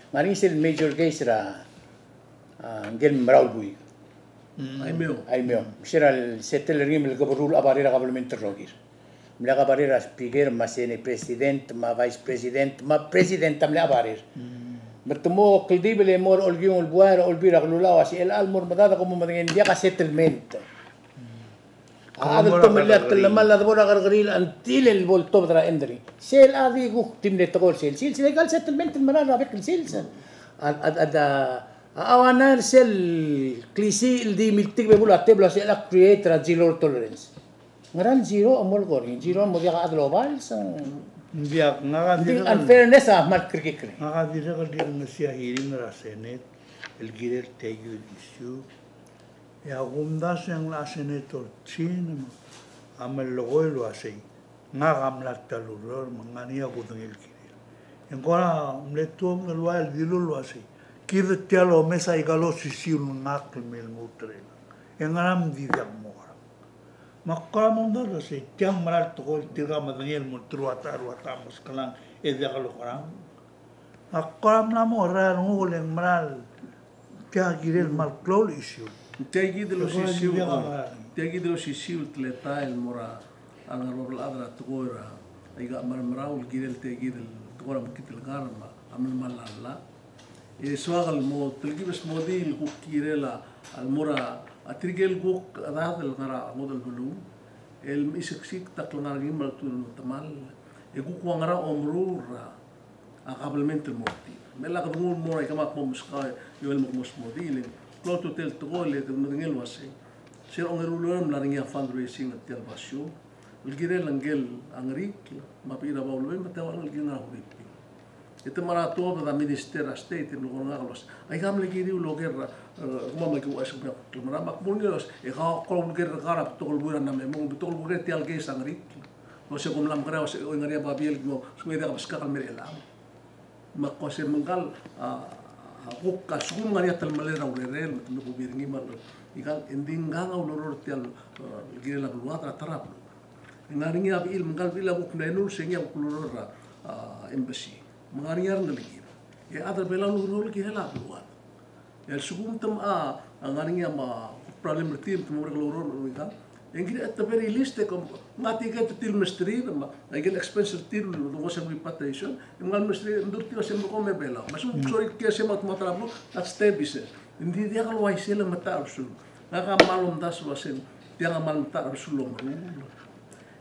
A: mari sel major guys ra ngel mraulbui ay meo siral setel rim el goberul abarera government rogir mla abarera speaker masene president ma vice president ma president tamle abarer bertemu kildibele mor olgion buar olbira lula wasi el almor madada como madengen dia ka settlement هذا التملك لما لا دبر غرغريل انتيل البولتو بدرا اندري سيل ادي غو تيم تقول سيل قال settlement المرة بك سيل awanan sel klisi di miltik bebul ate belas ela create zero tolerance ngaran zero amol gori zero mo dia ka global sang
B: dia ngaga
A: di unfairness ah mat krikik
B: ngaga dia ka dia ngasia hearing ra senet el girer tegu issue ya gumdas yang la senator chin amal logoy lo asay ngaga amlat taluror mangania gudeng el girer engora mletom lo al dilo lo asay kira tialo mesa igalo sisiul nakl mil mutre engaram di diamora makra mondor se tiang maral to tiga madangel mutru ataru atamos kalang e diagalo karam akram namora ngul en maral tia girel mal klol issue
C: tiagi de los sisiul tleta el mora angarol adra tgora iga marmaraul girel tiagi del tgora makitel garma amel malalla e suagal mo telgi bes modil ku kirela al mora atrigel guk adadel ngara modal bulu el isiksik tak ngara gimal tul tamal e guk ngara omrura akabalmente morti mela kadungul mo ay kamak mo muska yoel mo mosmodile kloto tel togole ke mengel wase sir ongerulo naringia fundraising at telbasyo ulgire langel angrik mapira baulwe matawal ngina huripi itu marato da minister state no ngoros ay kam lagi di loger mama ki wasu ba mara makmulos e ka kolom ger garap tol buran na memo tol buret ti alge sangrik no se lam kara se o ngaria babiel mo sueda baska kal merelam makose menggal aku kasum ngaria tal malera urerel no kubirngi mal ikan endingang au loror ti al gire la luat tarap ngaringi abil menggal bila buk nenul sengya kuluror embassy mengaringar ngeligir ya ada belau nurul ki hela luat ya sugum tam ngaringi ma problem tim tam reloror ikan engir at the very least kom mati ka til mestri ma again expensive til no was repatriation ngal mestri ndur ti wasem ko me belau masu sorry ki asem at matrablo at step is indi dia kalau waisela mata arsul ngaka malum das wasem dia ngamal mata arsul lo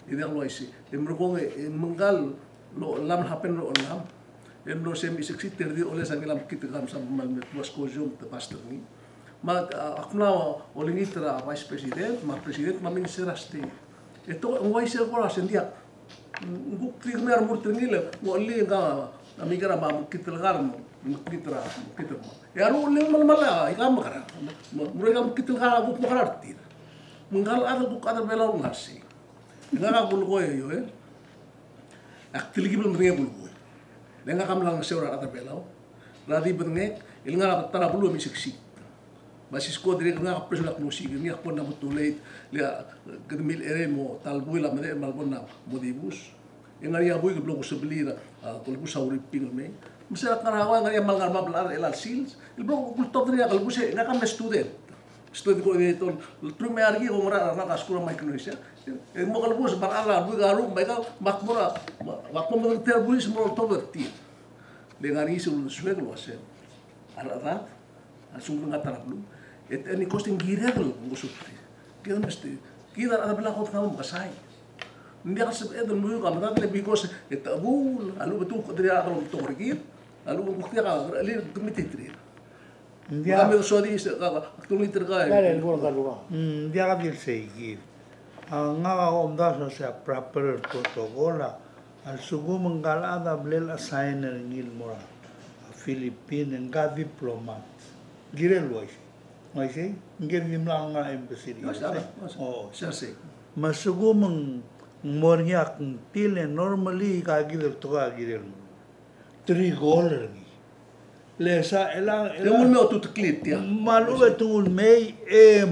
C: idang lo isi emrokong menggal lo lam happen lo lam emro sem isiksi terdi oleh sangilam kita kam sam mal was kojum te pastor ni ma akna olingitra vice president ma president ma minister asti itu ngoi sel ko asendia nguk tigmer murtengile mo li nga amigra ma kita garmo kita ya ru le mal mala ikam kara murega kita gara guk makarti menggal ada guk ada belau ngarsi nga gulgoy yo ak tiligi bel mringe gulgoy lenga kam lang sewra ata belaw radi berne il nga tara bulu mi siksi basis ko dire nga presulak musik ni ak pon na mutulay le gmil ere mo talbuy la mede malbon na modibus ngari abuy gblog sublira kulbu sawri ping me misa karawa ngari mal ngarma blar el sils il blog kultob dire kalbu se nga kam student ko itu primer gi ngora na skula mai Indonesia mo kalbu se barala bu garu mai ka makmura makmura terbulis mo toberti dengan isu suego ase ala asung ngatar blu et ani costing girel ngusupti que honesti kida ada bela khot kamu kasai ndia kasab edel mu ka mata le bikos et abul alu betu qadri agro torgir alu bukti ka li tumititri dia me sodi tumitir ka
B: dia ka dir seigi nga omda sa proper protocola al sugu menggalada blel assigner ngil mora Filipin nga diplomat girel wais Masih, mungkin dimlang nga embassy.
C: Oh, sasi.
B: Masugo mang mornyak tile normally kagidel to kagidel. $3 ni. Lesa elang
C: tungul me otu tuklit ya.
B: Malu tungul me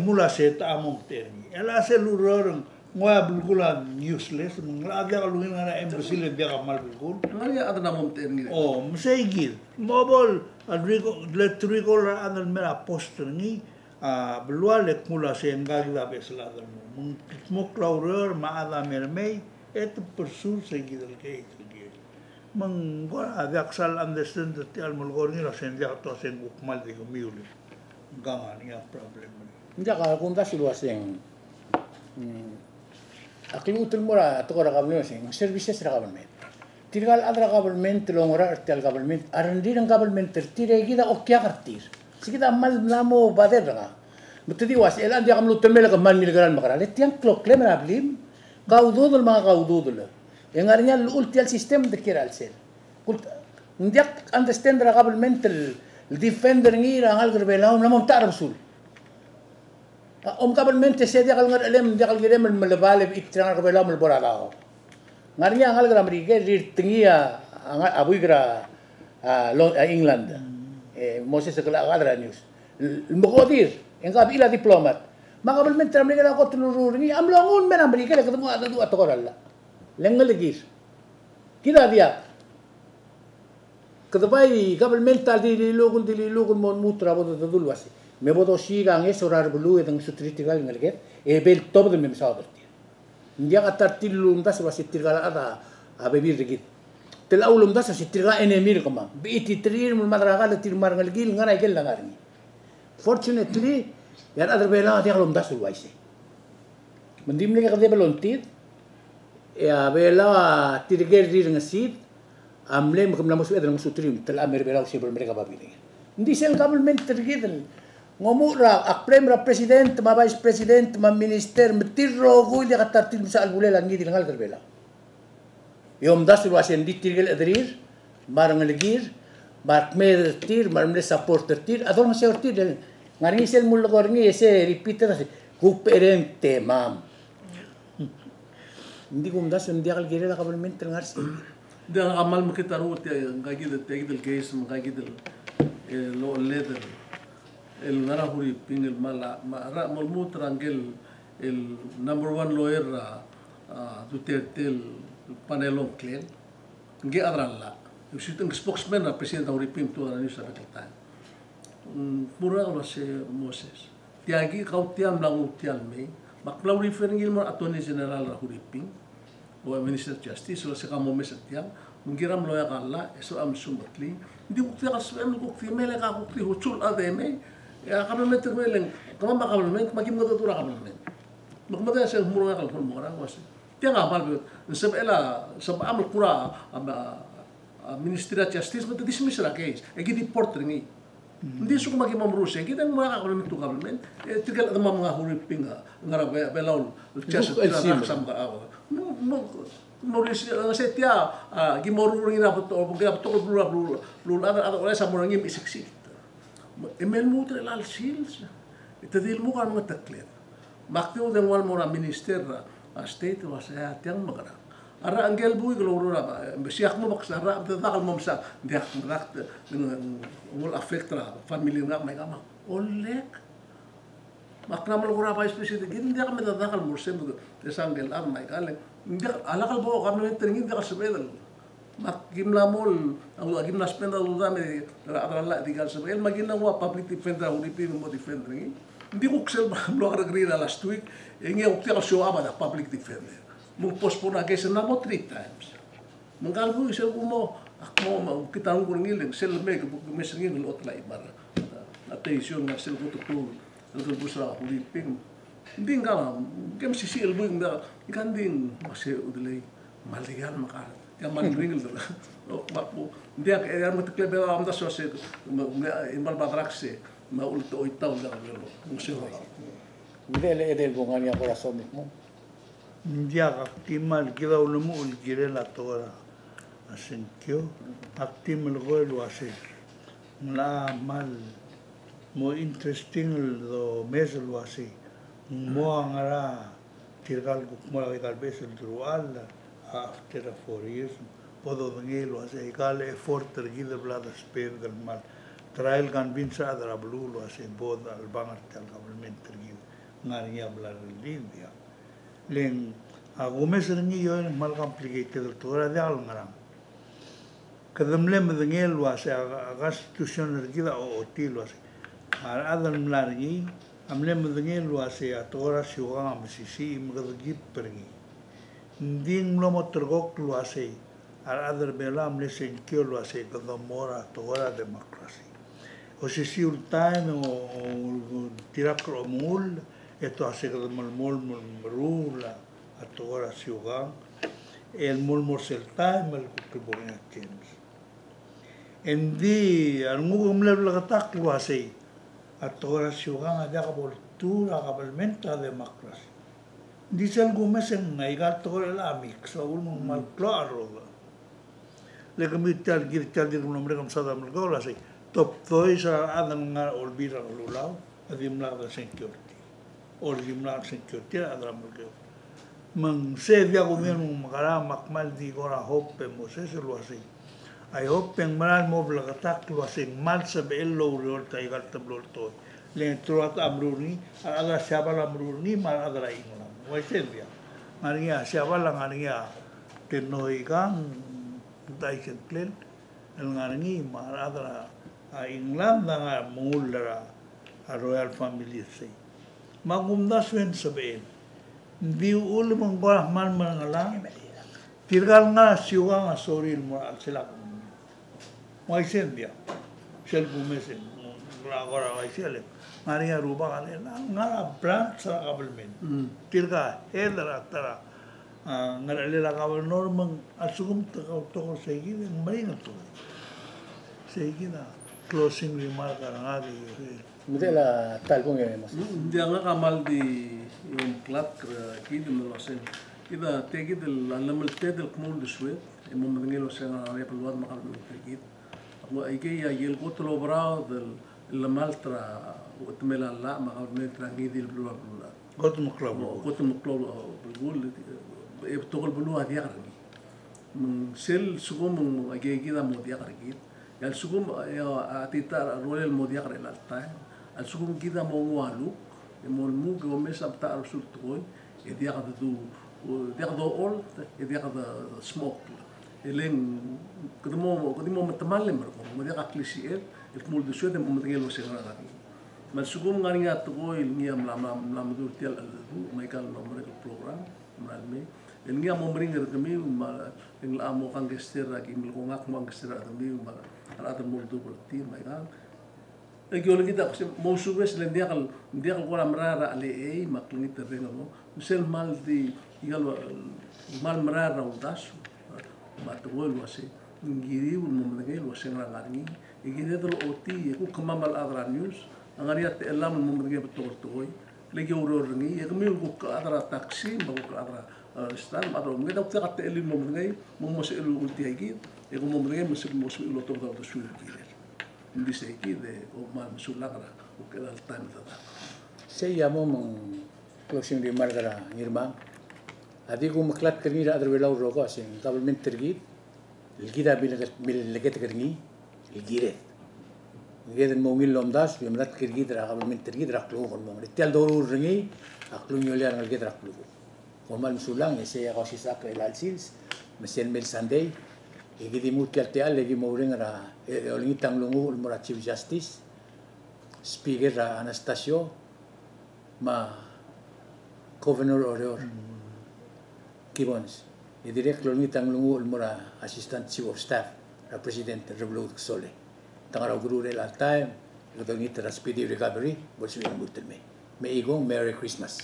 B: mula seta among terni. Ela se luror ngoya bulgula useless nglaga kalungin nga embassy le dia kamal bulgul.
C: Ngari ada namom terni.
B: Oh, msegil. Mobile $3 anal mera poster ni belua lek mula senggal la besla dal mo claureur ma ada mermei et persul seguidel ke itu mang gora aksal understand te al molgor ni la senja to sen buk mal de miuli ganga ni problem
A: nja ka kun da siluaseng akli utul mora to kora kabno sing services ra government tirgal adra government longora artel government arandir government tire gida okya kartir sikita mal namo baderga mutidi was elan dia kamlu temel ka man milgaran makara le tiang klok le merablim gaududul ma gaududul engarnya ultial sistem de kiral sel kult ndiak understand ra government defender ngira ngal gerbelaum lamom ta'rab sul government se dia kal ngar elem dia kal girem melbale itrang gerbelaum melboralao ngarnya ngal gramrige lir tingia abu gra England Moses segala kadra news المقادير إن قاب إلى دبلومات ما قبل من ترى مريكا قلت نورني أملونون من أمريكا لكن مو هذا دو أتقول الله لين لقيس كذا dia كذباي قبل من تالي ليلوغل مون موترا بدو تدل واسي me bodo sigang sorar bulu edang sutritigal ngelget bel top de mem saudati ndia katar tilum das wasitirgal ada abebir digit tel aulum das sitirga enemir kama biti trir mul madragal tir margal gil ngara gel langarni fortunately Yan adar bela dia kalau mdas ulwaise. Mendim lagi kerja belontit. Ya bela tirger dir ngasid. Amle makam namus edar ngusutrim tel amer bela usi mereka babi ni. Hindi sel government tirgidel. Ngomong ra akrem ra president, ma vice president, ma minister, metirro go dia kata tim sa albule langi di langal terbela. Yom das ulwaise ndi tirgel adrir, marang legir, mark mer tir, marang supporter tir, adon masih tir ngari sel mul gorngi ese repeater kuperem temam. Hindi kumdas ndi akal gire la government ngarsi.
C: Dia amal makita ruut ya ngagi del case ngagi del lo leather el ngara huri pingel mala ra molmu trangel el number 1 lawyer Duterte el panelong clean nge adralla usiteng spokesman na president huri ping tu na news sa mura lo se Moses tiagi kau tiam lang utial me maklau referring mo attorney general huri ping o minister justice lo se kamo mesatiam mengkiram lo ya kala eso am sumatli di bukti kas em ko female ka ko hucul ademe ya kami meter meleng kama bakal men makin ngoto tura kami men magmada sa muro ya kal kon mora was tiang amal sab ela sab amal kura minister justice but dismiss la case egi di porter ni hindi su ko mamruse kita mga ka men tu kami men tigal adama mga huriping ngara belaul chas sam ka Maurice setia gimoruri na betul pagka betul blula ada oleh sama orang yang isik emel mutre lal sils itu dia mu kan mataklet maktu dengan wal mora minister state wasaya tiang magara ara angel bui kalau ora besiak mo baksa ara takal mo sa dia rak dengan ul affect la family ngak mai kama olek makna mal ora vice president gin dia kan takal mursem desangel ar mai kale dia alakal bawa kami teringin dia kasebel mak gimla mol ang gimla spenda dame atrala digal sebel magina wa public defender uripi mo defender ni hindi ko ksel lo agree last week ingi ukti ka show aba da public defender mo postpone case na mo 3 times mangkalbo isel ko mo akmo kita ngul ngileng sel me ko mesingin lo otla ibar attention na sel ko to busra uripi hindi nga kem sisi elbu nga ikanding masih udlay maligal makar yang mandring itu bakpo dia kaya matkle be am da sose imal badrakse ma ulto oitaw da kabelo museo
A: Dele edel bungan ya corazón mo.
B: Dia aktimal kila ulmu ulgire la tora asenkyo aktimal gol wase la mal mo interesting lo mesel wase mo ngara tirgal mo la beso drual after 4 years podo ngelo ase gal effort tergide blada spend del mal trial convince adra blue lo ase bod al bangar tal government tergide ngaria blada lindia len agumes ni yo mal complicated del tora de al ngaram kadamlem de ngelo ase constitution tergide o tilo ase adal mlargi amlem dengan luase atora siwa amsisi mgadgi pergi ding lo motorgok luase adar bela amle senkyo luase kadamora atora demokrasi o sisi ultain o tirakro mul eto ase kadamol mol rula atora siwa el mol morseltai mal kupibonya james endi arngu amle lagatak luase atora siugang ada kaboltura kabalmenta demokrasi. Di sel gumesen na igatore la mix so un mal claro. Le kamital girtal dir nombre kam sadam gola sei top toisa adan nga olbira lulau adim la da security. Ordim la security adram go. Man se dia gomien magara makmal di gora hoppe moses lo así. Ay hoppen maral mo blagatak lo así mal sabe lo rolta igal tablol to. Le troat amruni ala siapa amruni mal adra inglam. Wai selvia. Maria siapa lang aria tenoigang dai kentlen el ngarni mal adra inglam da mulara a royal family sei. Magumda swen sabe. Di ul mangorah mal mangalang. Tirgal nga siwa nga soril mo al silak. Wai selvia. Sel bumesen. Agora vai ser ngaringa ruba kali ngara branch sa government tirga heller atara ngara lela kabel normang asugum toko segi maringa tu segi na closing remark ngari
A: Mudela tal kung yan mas.
C: Dia nga kamal di yung clat kidi melosen. Ida tegi del alamal tedel kmul de suet. Emo mengelo sen area peluat makal tegit. Ako ike ya yel kotlo brao del lamaltra utmela la makal metra ngidi peluat peluat.
B: got muklab
C: Kotu muklo belgul e togol belu adia karni. Meng sel sugum meng age gida modia kargit. Yal sugum ya atita royal modia karela tai. Al sugum gida mo walu e mon mu go mesa ta arsul toy e dia kada du dia kada all e dia kada smoke. Eleng kedimo matamalem ko mo dia kaklisi e mul du suede mo mtengelo segara karni. Mal sugum ngani nga toy ngiam lam dur tial du maikal nomor program malme el ngia mo mringa kami mal eng la mo kang gester lagi mil ko ngak mo gester kami mal ala mo du berti maikal Egiolo kita mau subes le dia kal kola merara ale maklungi terreno mo sel mal di igal mal merara udas matugol wase ngiri un mo ngel wase ngarani igide dol oti ku kamamal adra news angari at elam mo ngel betul toy legi uro ringi yagmi ku adra taksi mo ku adra stan adro ngeda ku kat elim mo ngel mo mo se ulu ulti agi e mo ngel mo se ulu to do sul kile bisa iki de o mal sulakra o que dal time da
A: Se llamo closing remark gara ngirma. Adi ko maklat kerni ra adar belau rogo asin government tergi. Ilgida bil leket kerni ilgire. Ngeden mo ngil lomdas bi mrat kergi dra government tergi dra klo kon mo. Tial doru ringi aklu nyolian ngal gedra klo. O mal sulang se ya ko sisak el alsils mesen mel sunday. Igidi mutial tial legi mo ringra olingitang lungu mora chief justice speaker Anastasio ma governor Orior Kibons e direct olingitang lungu mora assistant chief of staff la president Revolut Sole tangara guru rel all time olingitara speedy recovery bolswing mutelme me igong merry Christmas.